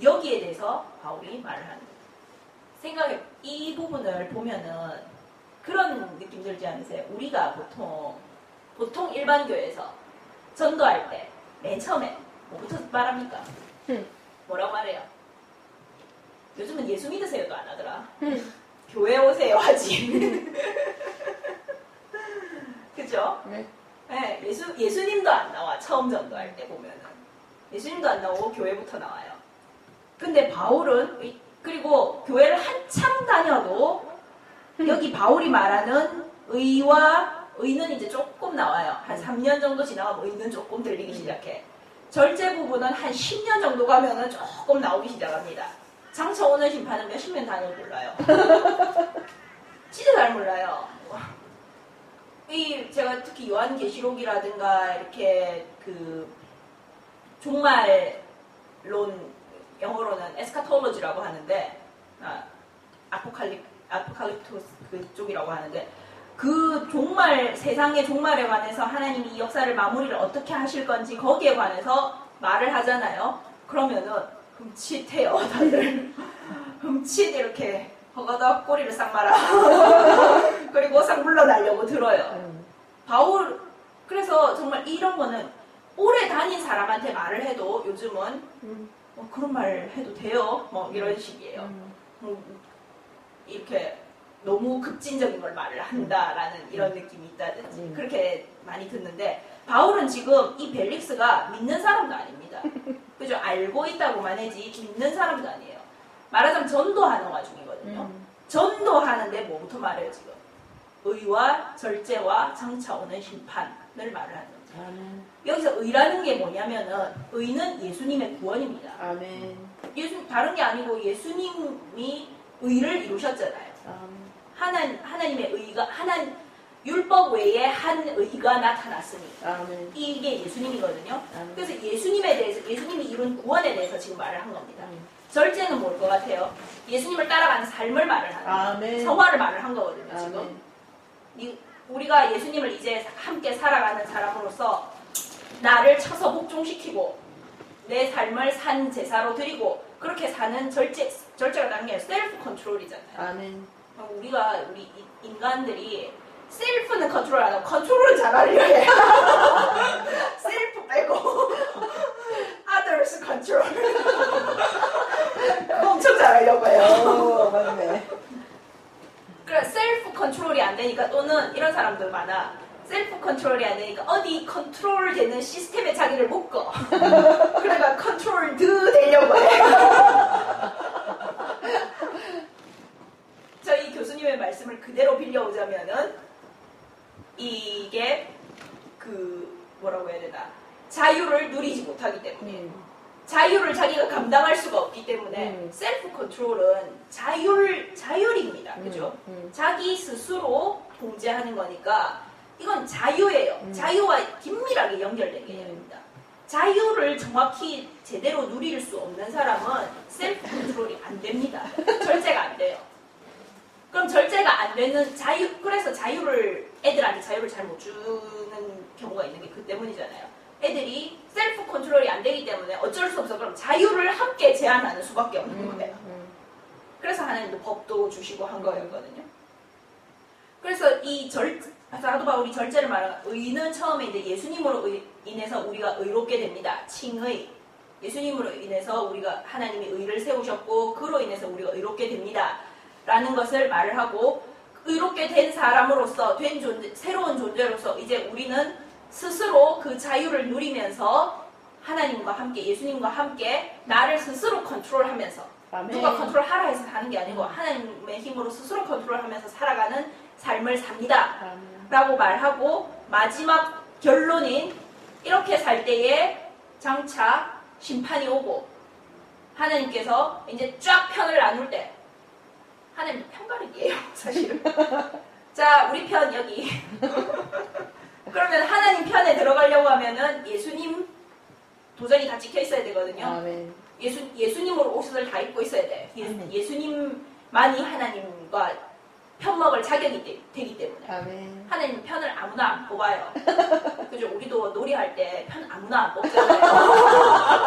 여기에 대해서 바울이 말을 하는 거예요. 생각해, 이 부분을 보면은 그런 느낌 들지 않으세요? 우리가 보통 일반 교회에서 전도할 때 맨 처음에 뭐부터 말합니까? 뭐라고 말해요? 요즘은 예수 믿으세요도 안 하더라. 교회 오세요 하지. 그죠? 네. 네, 예수님도 안 나와. 처음 전도할 때 보면은 예수님도 안 나오고 교회부터 나와요. 근데 바울은 그리고 교회를 한참 다녀도 여기 바울이 말하는 의는 이제 조금 나와요. 한 3년 정도 지나가면 의는 조금 들리기 시작해. 절제 부분은 한 10년 정도 가면은 조금 나오기 시작합니다. 장차 오는 심판은 몇십 년 단어를 몰라요. 진짜 잘 몰라요. 제가 특히 요한계시록이라든가 이렇게 그 종말론, 영어로는 에스카톨로지라고 하는데 아포칼립토스 그쪽이라고 하는데, 그 종말, 세상의 종말에 관해서 하나님이 이 역사를 마무리를 어떻게 하실 건지 거기에 관해서 말을 하잖아요. 그러면은 흠칫해요, 다들. 흠칫 이렇게 허가덕 꼬리를 싹 말아. 그리고 싹 물러나려고 들어요. 바울, 그래서 정말 이런 거는 오래 다닌 사람한테 말을 해도 요즘은 그런 말 해도 돼요? 뭐 이런 식이에요. 이렇게 너무 급진적인 걸 말을 한다라는 이런 느낌이 있다든지 그렇게 많이 듣는데, 바울은 지금 이 벨릭스가 믿는 사람도 아닙니다. 그죠? 알고 있다고만 하지 믿는 사람도 아니에요. 말하자면 전도하는 와중이거든요. 전도하는데 뭐부터 말해요 지금? 의와 절제와 장차 오는 심판을 말을 하는 겁니다. 여기서 의라는 게 뭐냐면은, 의는 예수님의 구원입니다. 아멘. 다른 게 아니고 예수님이 의를 이루셨잖아요. 하나님의 의가, 율법 외에 한 의가 나타났으니까. 이게 예수님이거든요. 그래서 예수님에 대해서, 예수님이 이룬 구원에 대해서 지금 말을 한 겁니다. 절제는 뭘 것 같아요? 예수님을 따라가는 삶을 말을 하는, 성화를 말을 한 거거든요, 지금. 우리가 예수님을 이제 함께 살아가는 사람으로서 나를 쳐서 복종시키고 내 삶을 산 제사로 드리고 그렇게 사는 절제가 다른 게 아니라 셀프 컨트롤이잖아요. 아멘. 우리 인간들이 셀프는 컨트롤 안 하고 컨트롤은 잘하려 해. 셀프 빼고 others control. 그거 엄청 잘하려고 해요. 맞네. 그래, 셀프 컨트롤이 안 되니까, 또는 이런 사람들 많아. 셀프 컨트롤이 안 되니까 어디 컨트롤 되는 시스템에 자기를 묶어. 그러니까 컨트롤 되려고 해. 저희 교수님의 말씀을 그대로 빌려오자면은, 이게 뭐라고 해야 되나, 자유를 누리지 못하기 때문에, 자유를 자기가 감당할 수가 없기 때문에 셀프 컨트롤은 자율입니다. 그죠? 자기 스스로 통제하는 거니까 이건 자유예요. 자유와 긴밀하게 연결된 개념입니다. 자유를 정확히 제대로 누릴 수 없는 사람은 셀프 컨트롤이 안 됩니다. 절제가 안 돼요. 그럼 절제가 안 되는 그래서 애들한테 자유를 잘 못 주는 경우가 있는 게 그 때문이잖아요. 애들이 셀프 컨트롤이 안 되기 때문에 어쩔 수 없어. 그럼 자유를 함께 제한하는 수밖에 없는 거예요. 그래서 하나님도 법도 주시고 한 거였거든요. 그래서 사도 바울이 절제를 말하는, 의는 처음에 이제 예수님으로 인해서 우리가 의롭게 됩니다. 칭의. 예수님으로 인해서 우리가 하나님이 의를 세우셨고 그로 인해서 우리가 의롭게 됩니다. 라는 것을 말을 하고, 의롭게 된 사람으로서, 새로운 존재로서 이제 우리는 스스로 그 자유를 누리면서 하나님과 함께, 예수님과 함께 나를 스스로 컨트롤하면서, 누가 컨트롤하라 해서 하는 게 아니고 하나님의 힘으로 스스로 컨트롤하면서 살아가는 삶을 삽니다. 라고 말하고, 마지막 결론인 이렇게 살 때에 장차 심판이 오고 하나님께서 이제 쫙 편을 나눌 때, 하나님도 편가르기예요 사실은. 자, 우리 편 여기. 그러면 하나님 편에 들어가려고 하면은 예수님 도전이 다 찍혀 있어야 되거든요. 아멘. 예수님으로 옷을 다 입고 있어야 돼. 예수님만이 하나님과 편먹을 자격이 되기 때문에. 아멘. 하나님 편을 아무나 안 뽑아요. 그죠? 우리도 놀이할 때 편 아무나 안 뽑잖아요.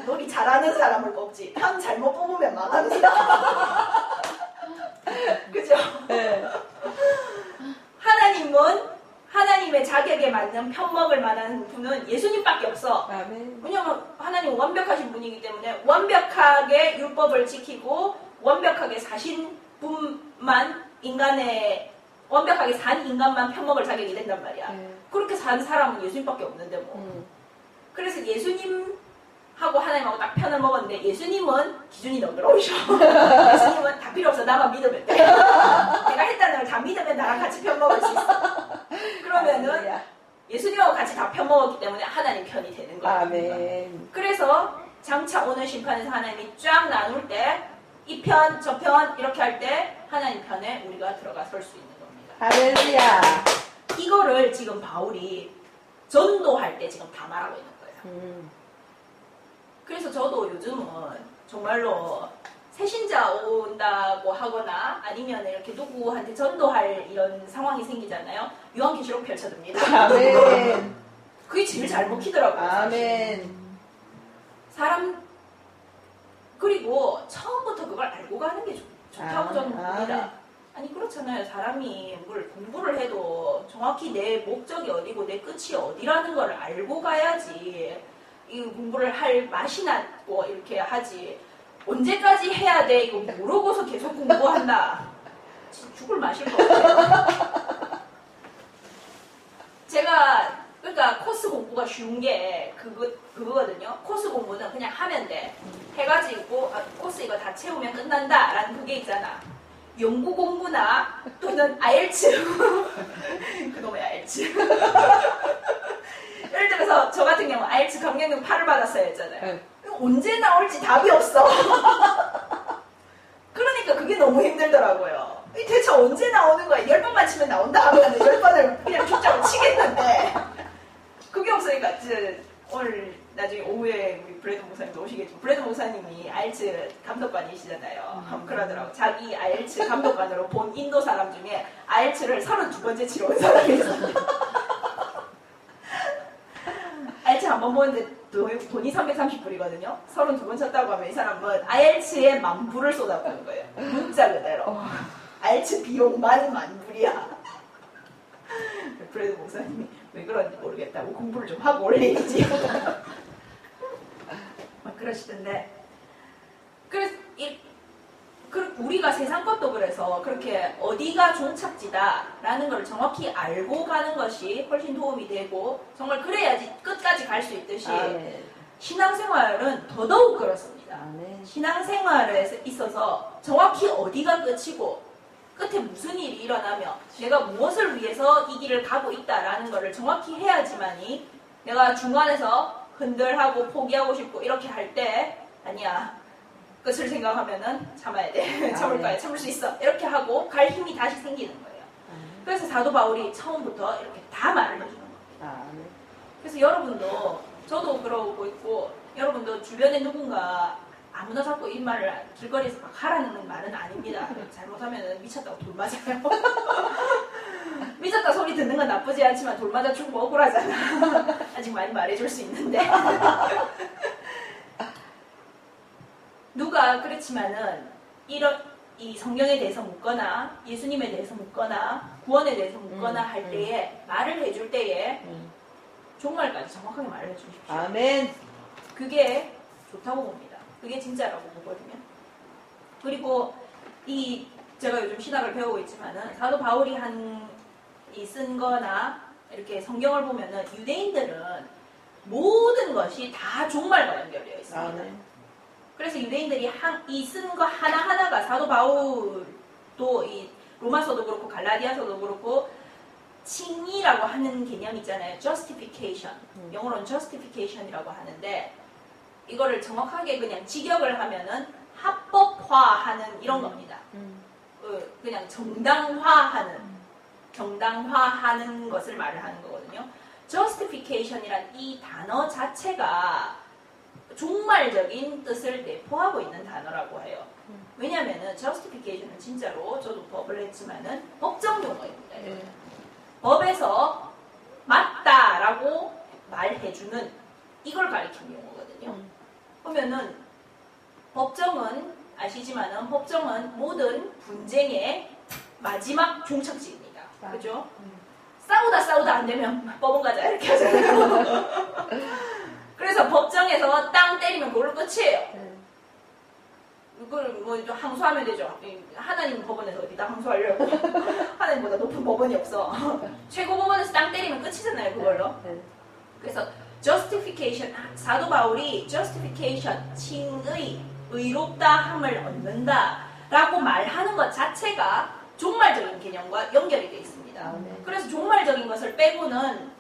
놀이 잘하는 사람을 뽑지. 편 잘못 뽑으면 망하는 사람. 그죠? 네. 하나님은 하나님의 자격에 맞는 편먹을 만한 분은 예수님밖에 없어. 아멘. 왜냐하면 하나님은 완벽하신 분이기 때문에 완벽하게 율법을 지키고 완벽하게 사신 분만 완벽하게 산 인간만 편먹을 자격이 된단 말이야. 그렇게 산 사람은 예수님밖에 없는데 뭐. 그래서 예수님하고 하나님하고 딱 편을 먹었는데, 예수님은 기준이 너그러우셔. 예수님은 다 필요 없어. 나만 믿으면 돼. 내가 했다는 걸 다 믿으면 나랑 같이 편 먹을 수 있어. 그러면은 예수님하고 같이 다 편 먹었기 때문에 하나님 편이 되는 거야. 아멘. 그래서 장차 오는 심판에서 하나님이 쫙 나눌 때 이 편, 저 편 이렇게 할 때 하나님 편에 우리가 들어가 설 수 있는 겁니다. 할렐루야. 이거를 지금 바울이 전도할 때 지금 다 말하고 있는 거예요. 그래서 저도 요즘은 정말로 새신자 온다고 하거나 아니면 이렇게 누구한테 전도할 이런 상황이 생기잖아요. 요한계시록 펼쳐듭니다. 아멘. 그게 제일 잘 먹히더라고요. 아멘. 사람 그리고 처음부터 그걸 알고 가는 게 좋다고 저는 봅니다. 아니 그렇잖아요. 사람이 뭘 공부를 해도 정확히 내 목적이 어디고 내 끝이 어디라는 걸 알고 가야지 이 공부를 할 맛이 나고 이렇게 하지. 언제까지 해야 돼? 이거 모르고서 계속 공부한다. 죽을 맛일 것 같아요. 제가 그러니까 코스 공부가 쉬운 게 그거거든요. 코스 공부는 그냥 하면 돼. 해가지고 코스 이거 다 채우면 끝난다 라는 그게 있잖아. 연구 공부나 또는 아이엘츠 그놈의 아이엘츠 예를 들어서 저 같은 경우 아이엘츠 강경능 8을 받았어야 했잖아요. 언제 나올지 답이 없어. 그러니까 그게 너무 힘들더라고요. 대체 언제 나오는 거야? 10번만 치면 나온다 하면 10번을 그냥 숫자로 치겠는데 그게 없으니까 오늘 나중에 오후에 우리 브래드 목사님도 오시겠지만 브래드 목사님이 아이엘츠 감독관이시잖아요. 그러더라고. 자기 아이엘츠 감독관으로 본 인도 사람 중에 아이엘츠를 32번째 치러 온 사람이 있어요. 아이엘츠 한 번 보는데 돈이 330불이거든요. 32번 쳤다고 하면 이 사람은 아이엘츠에 10,000불을 쏟아부는 거예요. 문자 그대로. 아이엘츠 비용 10,000불이야. 브래드 목사님이 왜 그런지 모르겠다고 공부를 좀 하고 올리지. 막 그러시던데. 그래서 우리가 세상 것도 그래서 그렇게 어디가 종착지다라는 걸 정확히 알고 가는 것이 훨씬 도움이 되고 정말 그래야지 끝까지 갈 수 있듯이 신앙생활은 더더욱 그렇습니다. 신앙생활에 있어서 정확히 어디가 끝이고 끝에 무슨 일이 일어나며 내가 무엇을 위해서 이 길을 가고 있다라는 것을 정확히 해야지만이 내가 중간에서 흔들하고 포기하고 싶고 이렇게 할 때 아니야 끝을 생각하면은 참아야 돼. 참을 거야. 참을 수 있어. 이렇게 하고 갈 힘이 다시 생기는 거예요. 그래서 사도 바울이 처음부터 이렇게 다 말을 해주는 거예요. 그래서 여러분도 저도 그러고 있고 여러분도 주변에 누군가 아무나 자꾸 이 말을 길거리에서 막 하라는 말은 아닙니다. 잘못하면 미쳤다고 돌 맞아요. 미쳤다 소리 듣는 건 나쁘지 않지만 돌 맞아 죽으면 억울하잖아. 아직 많이 말해줄 수 있는데. 누가 그렇지만은 이 성경에 대해서 묻거나 예수님에 대해서 묻거나 구원에 대해서 묻거나 할 때에 말을 해줄 때에 종말까지 정확하게 말을 해주십시오. 아멘. 그게 좋다고 봅니다. 그게 진짜라고 보거든요. 그리고 제가 요즘 신학을 배우고 있지만은 사도 바울이 쓴 거나 이렇게 성경을 보면은 유대인들은 모든 것이 다 종말과 연결되어 있습니다. 그래서 유대인들이 쓴 거 하나하나가 사도 바울도 이 로마서도 그렇고 갈라디아서도 그렇고 칭의라고 하는 개념 있잖아요. justification. 영어로는 justification이라고 하는데 이거를 정확하게 그냥 직역을 하면은 합법화하는 이런 겁니다. 그냥 정당화하는 것을 말을 하는 거거든요. justification이란 이 단어 자체가 종말적인 뜻을 내포하고 있는 단어라고 해요. 왜냐면은 justification은 진짜로 저도 법을 했지만은 법정 용어입니다. 법에서 맞다라고 말해주는 이걸 가리키는 용어거든요. 보면은 법정은 아시지만은 법정은 모든 분쟁의 마지막 종착지입니다. 그죠? 싸우다 안 되면 법원 가자 이렇게 하잖아요. 그래서 법정에서 땅 때리면 그걸로 끝이에요. 이걸 뭐 항소하면 되죠. 하나님 법원에서 어디다 항소하려고. 하나님보다 높은 법원이 없어. 최고 법원에서 땅 때리면 끝이잖아요, 그걸로. 그래서 justification, 사도 바울이 justification, 칭의, 의롭다함을 얻는다 라고 말하는 것 자체가 종말적인 개념과 연결이 되어 있습니다. 그래서 종말적인 것을 빼고는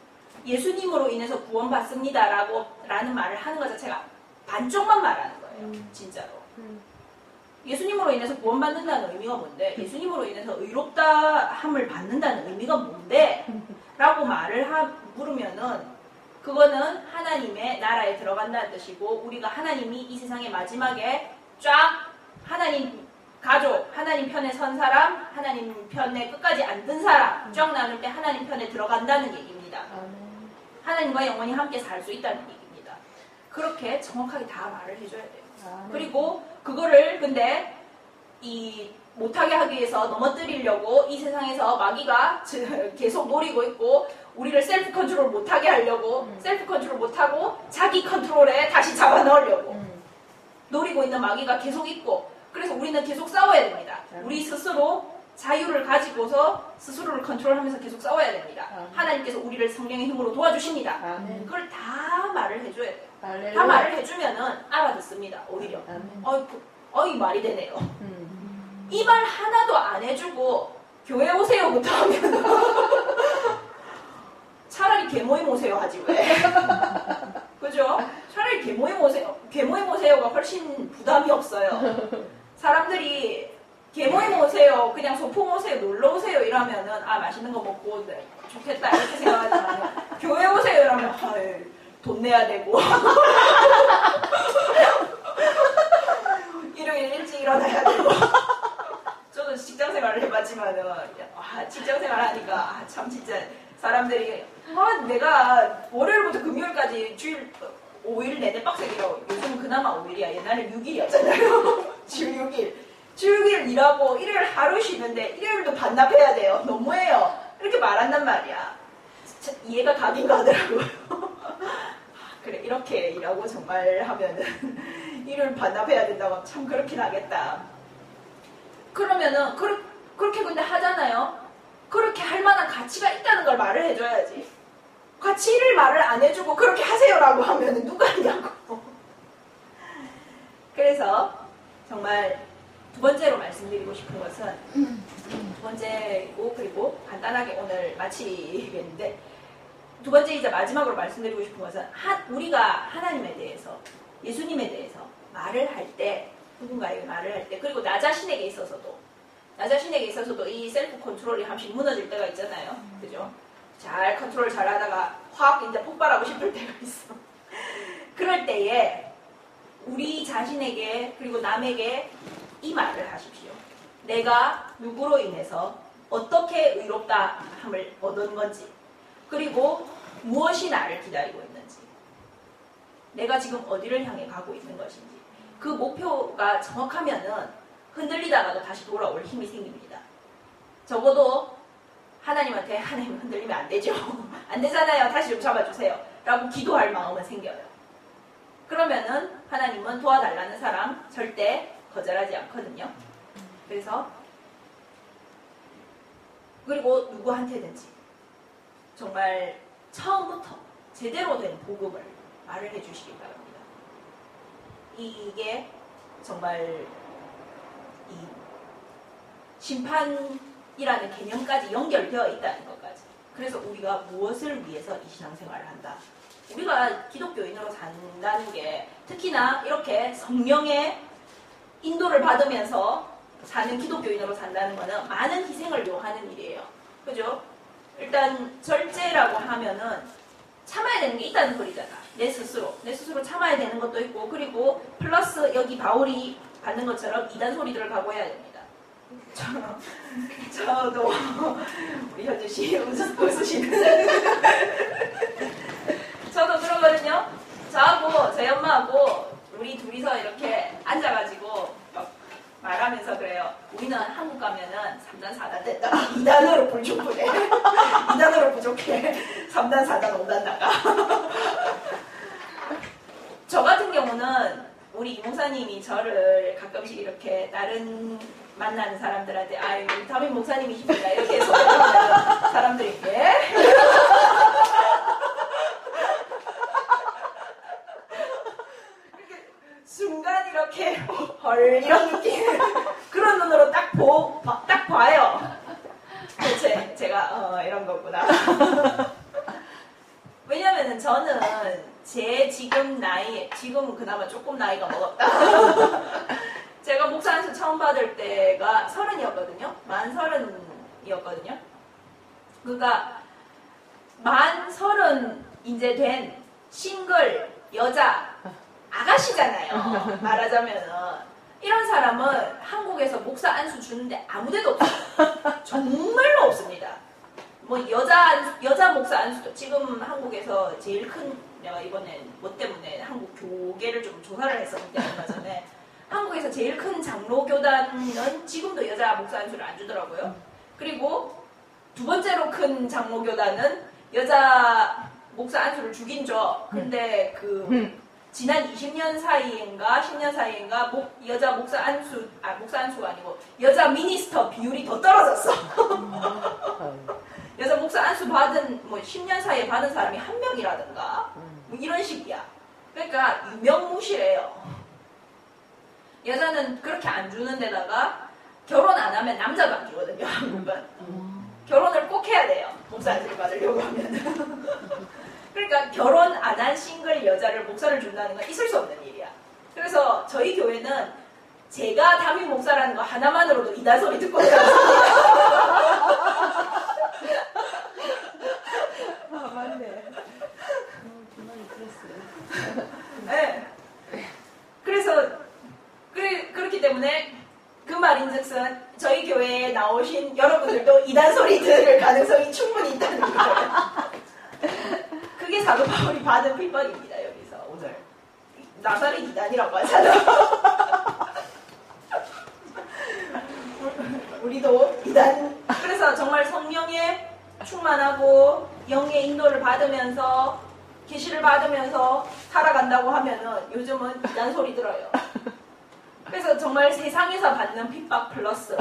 예수님으로 인해서 구원받습니다 라는 말을 하는 것 자체가 반쪽만 말하는 거예요. 진짜로. 예수님으로 인해서 구원받는다는 의미가 뭔데? 예수님으로 인해서 의롭다함을 받는다는 의미가 뭔데? 라고 물으면은 그거는 하나님의 나라에 들어간다는 뜻이고 우리가 하나님이 이 세상의 마지막에 쫙 하나님 가족, 하나님 편에 선 사람, 하나님 편에 끝까지 안 든 사람 쫙 나눌 때 하나님 편에 들어간다는 얘기입니다. 하나님과 영원히 함께 살 수 있다는 얘기입니다. 그렇게 정확하게 다 말을 해줘야 돼요. 그리고 그거를 근데 못하게 하기 위해서 넘어뜨리려고 이 세상에서 마귀가 계속 노리고 있고 우리를 셀프 컨트롤 못하게 하려고 셀프 컨트롤 못하고 자기 컨트롤에 다시 잡아 넣으려고 노리고 있는 마귀가 계속 있고 그래서 우리는 계속 싸워야 됩니다. 우리 스스로 자유를 가지고서 스스로를 컨트롤하면서 계속 싸워야 됩니다. 하나님께서 우리를 성령의 힘으로 도와주십니다. 그걸 다 말을 해줘야 돼요. 다 말을 해주면은 알아듣습니다. 오히려. 이 말이 되네요. 이 말 하나도 안 해주고 교회 오세요부터 하면 차라리 개모임 오세요 하지 왜? 그죠? 차라리 개모임 오세요가 훨씬 부담이 없어요. 사람들이 개모임 오세요, 그냥 소풍 오세요, 놀러 오세요 이러면은 맛있는 거 먹고 좋겠다 이렇게 생각하지만 교회 오세요 이러면 돈 내야 되고 일요일 일찍 일어나야 되고 저도 직장 생활을 해봤지만은 직장 생활 하니까 참 진짜 사람들이 내가 월요일부터 금요일까지 주일 5일 내내 빡세기로 요즘은 그나마 5일이야. 옛날에 6일이었잖아요. 주 6일 일하고 일요일 하루 쉬는데 일요일도 반납해야 돼요. 너무해요. 이렇게 말한단 말이야. 진짜 이해가 가긴 가더라고요. 그래 이렇게 일하고 정말 하면은 일요일 반납해야 된다고 하면 참 그렇긴 하겠다. 그러면은 그렇게 근데 하잖아요. 그렇게 할 만한 가치가 있다는 걸 말을 해줘야지. 가치를 말을 안 해주고 그렇게 하세요라고 하면은 누가 하냐고. 그래서 정말 두 번째로 말씀드리고 싶은 것은 두 번째고 그리고 간단하게 오늘 마치겠는데 두 번째이자 마지막으로 말씀드리고 싶은 것은 우리가 하나님에 대해서 예수님에 대해서 말을 할 때 누군가에게 말을 할 때 그리고 나 자신에게 있어서도 이 셀프 컨트롤이 한씩 무너질 때가 있잖아요. 그죠? 잘 컨트롤 잘 하다가 확 이제 폭발하고 싶을 때가 있어. 그럴 때에 우리 자신에게 그리고 남에게 이 말을 하십시오. 내가 누구로 인해서 어떻게 의롭다함을 얻은 건지 그리고 무엇이 나를 기다리고 있는지 내가 지금 어디를 향해 가고 있는 것인지 그 목표가 정확하면은 흔들리다가도 다시 돌아올 힘이 생깁니다. 적어도 하나님한테 하나님 흔들리면 안 되죠. 안 되잖아요. 다시 좀 잡아주세요. 라고 기도할 마음은 생겨요. 그러면은 하나님은 도와달라는 사람 절대 거절하지 않거든요. 그리고 누구한테든지 정말 처음부터 제대로 된 복음을 말을 해주시기 바랍니다. 이게 정말 이 심판이라는 개념까지 연결되어 있다는 것까지. 그래서 우리가 무엇을 위해서 이 신앙생활을 한다. 우리가 기독교인으로 산다는 게 특히나 이렇게 성령의 인도를 받으면서 사는 기독교인으로 산다는 거는 많은 희생을 요하는 일이에요. 그죠? 일단 절제라고 하면은 참아야 되는 게 있다는 소리잖아. 내 스스로 참아야 되는 것도 있고 그리고 플러스 여기 바울이 받는 것처럼 이단 소리들을 각오해야 됩니다. 저도 우리 현주 씨 웃으시는 저도 그러거든요. 저하고 저희 엄마하고 우리 둘이서 이렇게 앉아가지고 막 말하면서 그래요. 우리는 한국 가면은 3단 4단 됐다. 2단으로 불충분해. 2단으로 부족해. 3단 4단 5단 나가. 저 같은 경우는 우리 이목사님이 저를 가끔씩 이렇게 다른 만나는 사람들한테 아유 우리 담임 목사님이십니다 이렇게 소개하는 사람들이 예? 순간 이렇게 헐 이런 느낌 그런 눈으로 딱 봐요. 제가 이런 거구나. 왜냐면은 저는 제 지금 나이, 지금은 그나마 조금 나이가 먹었다. 제가 목사 안수 처음 받을 때가 30이었거든요. 만 30이었거든요. 그러니까 만 30 이제 된 싱글 여자 아가씨잖아요. 말하자면은 이런 사람은 한국에서 목사 안수 주는데 아무데도 없어요. 정말로 없습니다. 뭐 여자 목사 안수도 지금 한국에서 제일 큰, 내가 이번에 뭐 때문에 한국 교계를 좀 조사를 했었는데 얼마 전에 한국에서 제일 큰 장로 교단은 지금도 여자 목사 안수를 안 주더라고요. 그리고 두 번째로 큰 장로 교단은 여자 목사 안수를 주긴 줘. 근데 지난 20년 사이인가 10년 사이인가 여자 목사 안수가 아니고 여자 미니스터 비율이 더 떨어졌어. 여자 목사 안수 받은 뭐 10년 사이에 받은 사람이 한 명이라든가 뭐 이런 식이야. 그러니까 유명무실해요. 여자는 그렇게 안 주는 데다가 결혼 안 하면 남자도 안 주거든요. 한국은. 결혼을 꼭 해야 돼요. 목사 안수를 받으려고 하면. 그러니까 결혼 안 한 싱글 여자를 목사를 준다는 건 있을 수 없는 일이야. 그래서 저희 교회는 제가 담임 목사라는 거 하나만으로도 이단 소리 듣고 들었습니다. 아, 맞네. 정말 들었어요. 네. 그래서 그렇기 때문에 그 말인즉슨 저희 교회에 나오신 여러분들도 이단 소리 들을 가능성이 충분히 있다는 거예요. 그게 사도 바울이 받은 핍박입니다. 여기서 오늘 나사렛 이단이라고 하잖아. 우리도 이단. 그래서 정말 성령에 충만하고 영의 인도를 받으면서 계시를 받으면서 살아간다고 하면은 요즘은 이단 소리 들어요. 그래서 정말 세상에서 받는 핍박 플러스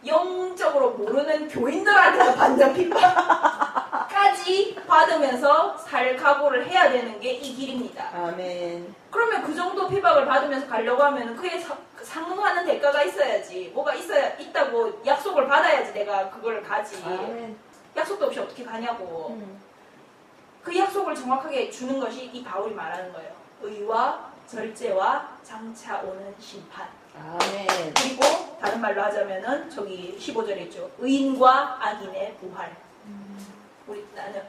영적으로 모르는 교인들한테서 받는 핍박까지 받으면서 살 각오를 해야 되는 게 이 길입니다. 아멘. 그러면 그 정도 핍박을 받으면서 가려고 하면 그에 상응하는 대가가 있어야지. 뭐가 있다고 약속을 받아야지 내가 그걸 가지. 아멘. 약속도 없이 어떻게 가냐고. 그 약속을 정확하게 주는 것이 이 바울이 말하는 거예요. 의와 절제와 장차 오는 심판. 아멘. 그리고 다른 말로 하자면은 저기 15절에 있죠. 의인과 악인의 부활.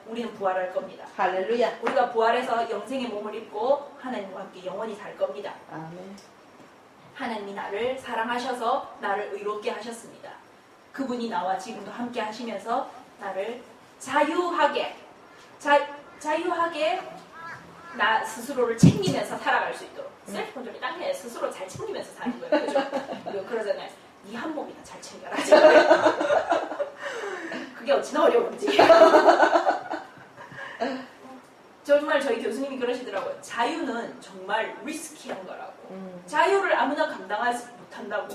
우리는 부활할 겁니다. 할렐루야. 우리가 부활해서 영생의 몸을 입고 하나님과 함께 영원히 살 겁니다. 아멘. 하나님이 나를 사랑하셔서 나를 의롭게 하셨습니다. 그분이 나와 지금도 함께 하시면서 나를 자유하게 나 스스로를 챙기면서 살아갈 수 있도록 셀프 컨트롤이 딱 해. 스스로 잘 챙기면서 사는 거예요. 그죠? 그러잖아요. 네 한 몸이나 잘 챙겨라. 그게 어찌나 어려운지. 정말 저희 교수님이 그러시더라고요. 자유는 정말 리스키한 거라고. 자유를 아무나 감당하지 못한다고.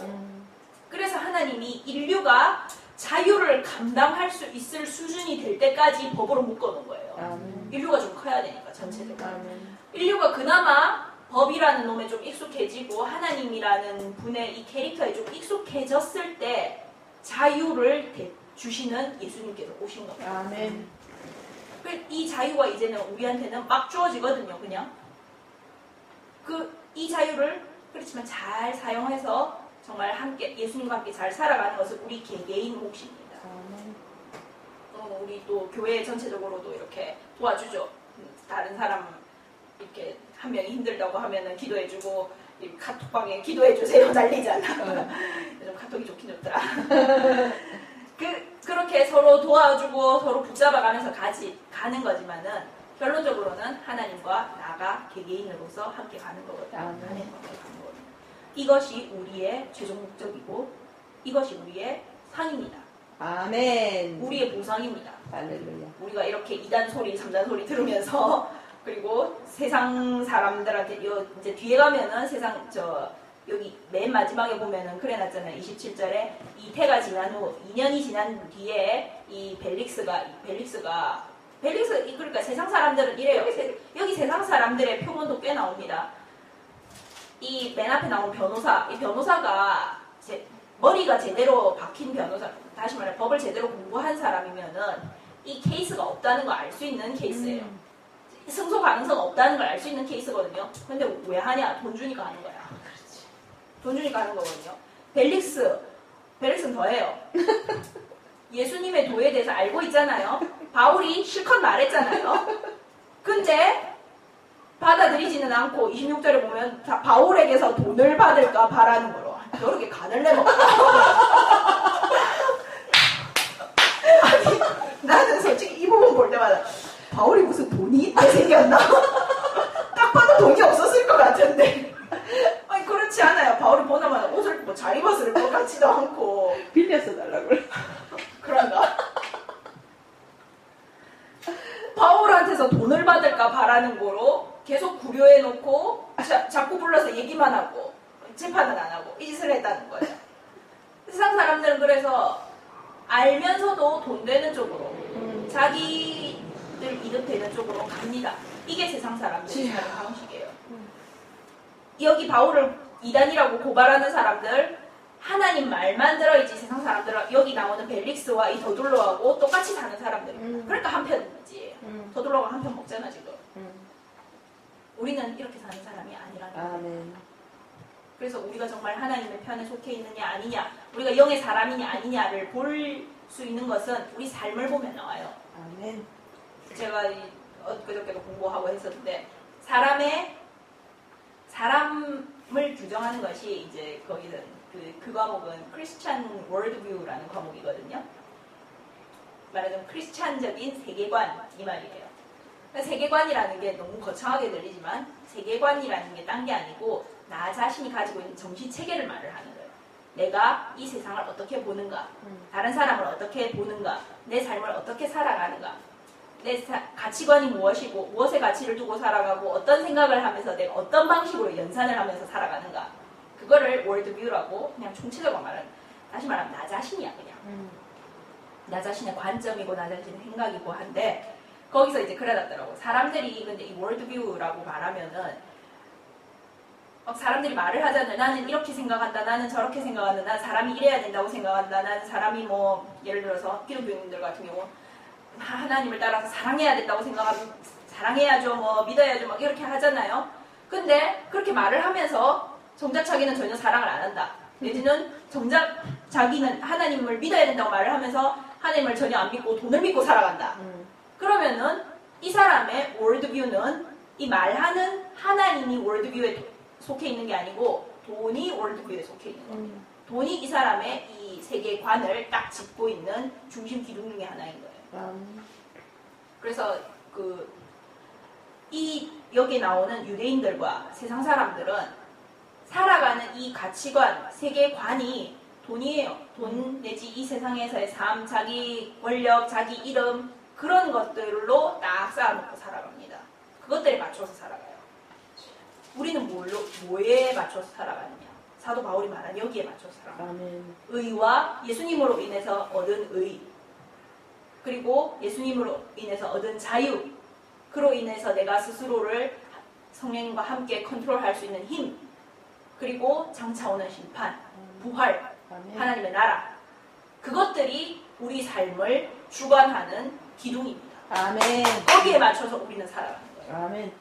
그래서 하나님이 인류가 자유를 감당할 수 있을 수준이 될 때까지 법으로 묶어놓은 거예요. 아멘. 인류가 좀 커야 되니까 전체적으로. 아멘. 인류가 그나마 법이라는 놈에 좀 익숙해지고 하나님이라는 분의 이 캐릭터에 좀 익숙해졌을 때 자유를 주시는 예수님께서 오신 겁니다. 아멘. 이 자유가 이제는 우리한테는 막 주어지거든요. 그냥 이 자유를 그렇지만 잘 사용해서 정말 함께 예수님과 함께 잘 살아가는 것은 우리 개개인 몫입니다. 아멘. 우리 또 교회 전체적으로도 이렇게 도와주죠. 다른 사람 이렇게 한 명이 힘들다고 하면은 기도해주고 카톡방에 기도해주세요 난리잖아. 요즘 카톡이 좋긴 좋더라. 그렇게 서로 도와주고 서로 붙잡아가면서 가는 거지만은 결론적으로는 하나님과 나가 개개인으로서 함께 가는 거거든요. 하나님과 함께 가는 거거든요. 이것이 우리의 최종 목적이고 이것이 우리의 상입니다. 아멘. 우리의 보상입니다. 할렐루야. 우리가 이렇게 2단 소리, 3단 소리 들으면서 그리고 세상 사람들한테 이제 뒤에 가면은 여기 맨 마지막에 보면은 그래 놨잖아요. 27절에 이 태가 지난 후 2년이 지난 뒤에 이 벨릭스가 그러니까 세상 사람들은 이래요. 여기 세상 사람들의 표본도 꽤 나옵니다. 이 맨 앞에 나온 이 변호사가 머리가 제대로 박힌 변호사, 다시 말해 법을 제대로 공부한 사람이면은 이 케이스가 없다는 거 알 수 있는 케이스예요. 승소 가능성 없다는 걸 알 수 있는 케이스거든요. 근데 왜 하냐? 돈 주니까 하는 거야. 돈 주니까 하는 거거든요. 벨릭스는 더해요. 예수님의 도에 대해서 알고 있잖아요. 바울이 실컷 말했잖아요. 근데 받아들이지는 않고 26절에 보면 바울에게서 돈을 받을까 바라는 거로 저렇게 간을 내먹어. 아니 나는 솔직히 이 부분 볼 때마다 바울이 무슨 돈이 생겼나? 딱 봐도 돈이 없었을 것 같은데. 아니 그렇지 않아요. 바울이 보나마나 옷을 뭐 잘 입었을 것 같지도 않고. 빌려서 달라고 그래. 그런가? 바울한테서 돈을 받을까 바라는 거로 계속 구려해놓고 자꾸 불러서 얘기만 하고 재판은 안 하고 이 짓을 했다는 거예요. 세상 사람들은 그래서 알면서도 돈 되는 쪽으로 자기들 이득 되는 쪽으로 갑니다. 이게 세상 사람들의 사는 방식이에요. 여기 바울을 이단이라고 고발하는 사람들 하나님 말만 들어있지 세상 사람들은 여기 나오는 벨릭스와 이 더둘로하고 똑같이 사는 사람들입니다. 그러니까 한 편이지. 더둘로가 한 편 먹잖아 지금. 우리는 이렇게 사는 사람이 아니라는 거예요. 아멘. 그래서 우리가 정말 하나님의 편에 속해 있느냐 아니냐, 우리가 영의 사람이냐 아니냐를 볼 수 있는 것은 우리 삶을 보면 나와요. 아멘. 제가 엊그저께도 공부하고 했었는데 사람을 규정하는 것이 이제 거기는 그 과목은 크리스찬 월드뷰라는 과목이거든요. 말하자면 크리스찬적인 세계관 이 말이에요. 그러니까 세계관이라는 게 너무 거창하게 들리지만 세계관이라는 게 딴 게 아니고 나 자신이 가지고 있는 정신 체계를 말을 하는 거예요. 내가 이 세상을 어떻게 보는가, 다른 사람을 어떻게 보는가, 내 삶을 어떻게 살아가는가, 내 가치관이 무엇이고 무엇에 가치를 두고 살아가고 어떤 생각을 하면서 내가 어떤 방식으로 연산을 하면서 살아가는가, 그거를 월드뷰라고 그냥 총체적으로 말하는, 다시 말하면 나 자신이야 그냥. 나 자신의 관점이고 나 자신의 생각이고 한데 거기서 이제 그래놨더라고. 사람들이 근데 이 월드뷰라고 말하면은 막 사람들이 말을 하잖아요. 나는 이렇게 생각한다, 나는 저렇게 생각한다, 나는 사람이 이래야 된다고 생각한다, 나는 사람이 뭐 예를 들어서 기독교인들 같은 경우 하나님을 따라서 사랑해야 된다고 생각하면 사랑해야죠, 뭐 믿어야죠, 막 이렇게 하잖아요. 근데 그렇게 말을 하면서 정작 자기는 전혀 사랑을 안 한다. 내지는 정작 자기는 하나님을 믿어야 된다고 말을 하면서 하나님을 전혀 안 믿고 돈을 믿고 살아간다. 그러면은 이 사람의 월드뷰는 이 말하는 하나님이 월드뷰에 속해 있는 게 아니고 돈이 월드뷰에 속해 있는 겁니다. 돈이 이 사람의 이 세계관을 딱 짚고 있는 중심 기둥 중에 하나인 거예요. 그래서 여기 나오는 유대인들과 세상 사람들은 살아가는 이 가치관, 세계관이 돈이에요. 돈 내지 이 세상에서의 삶, 자기 권력, 자기 이름 그런 것들로 딱 쌓아놓고 살아갑니다. 그것들에 맞춰서 살아가요. 우리는 뭐에 맞춰서 살아가느냐? 사도 바울이 말한 여기에 맞춰서 살아가요. 의와 예수님으로 인해서 얻은 의, 그리고 예수님으로 인해서 얻은 자유, 그로 인해서 내가 스스로를 성령님과 함께 컨트롤할 수 있는 힘, 그리고 장차 오는 심판, 부활, 하나님의 나라, 그것들이 우리 삶을 주관하는 기둥입니다. 아멘. 거기에 맞춰서 우리는 살아가는 거예요. 아멘.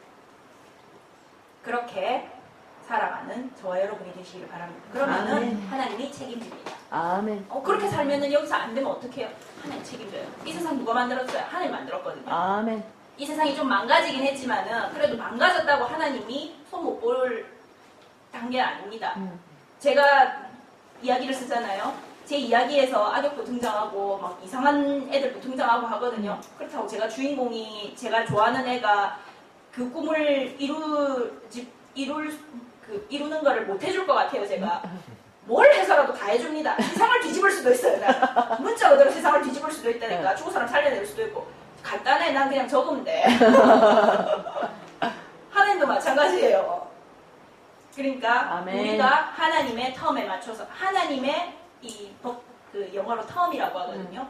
그렇게 살아가는 저와 여러분이 되시기를 바랍니다. 그러면은 아멘. 하나님이 책임집니다. 아멘. 그렇게 살면은 여기서 안 되면 어떻게 해요? 하나님 책임져요. 이 세상 누가 만들었어요? 하나님 만들었거든요. 아멘. 이 세상이 좀 망가지긴 했지만은 그래도 망가졌다고 하나님이 손 못 볼 단계 아닙니다. 제가 이야기를 쓰잖아요. 제 이야기에서 악역도 등장하고 막 이상한 애들도 등장하고 하거든요. 그렇다고 제가 주인공이 제가 좋아하는 애가 그 꿈을 이루는 거를 못 해줄 것 같아요. 제가 뭘 해서라도 다 해줍니다. 세상을 뒤집을 수도 있어요. 난. 문자 그대로 세상을 뒤집을 수도 있다니까. 죽은 사람 살려낼 수도 있고. 간단해. 난 그냥 적으면 돼. 하나님도 마찬가지예요. 그러니까 아멘. 우리가 하나님의 텀에 맞춰서 하나님의 영어로 텀이라고 하거든요.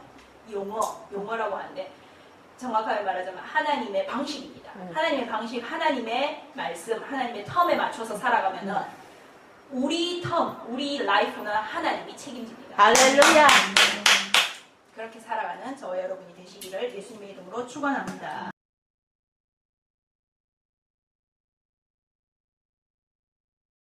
용어라고 하는데 정확하게 말하자면 하나님의 방식입니다. 하나님의 방식, 하나님의 말씀, 하나님의 텀에 맞춰서 살아가면은 우리 라이프는 하나님이 책임집니다. 할렐루야. 그렇게 살아가는 저와 여러분이 되시기를 예수님의 이름으로 축원합니다.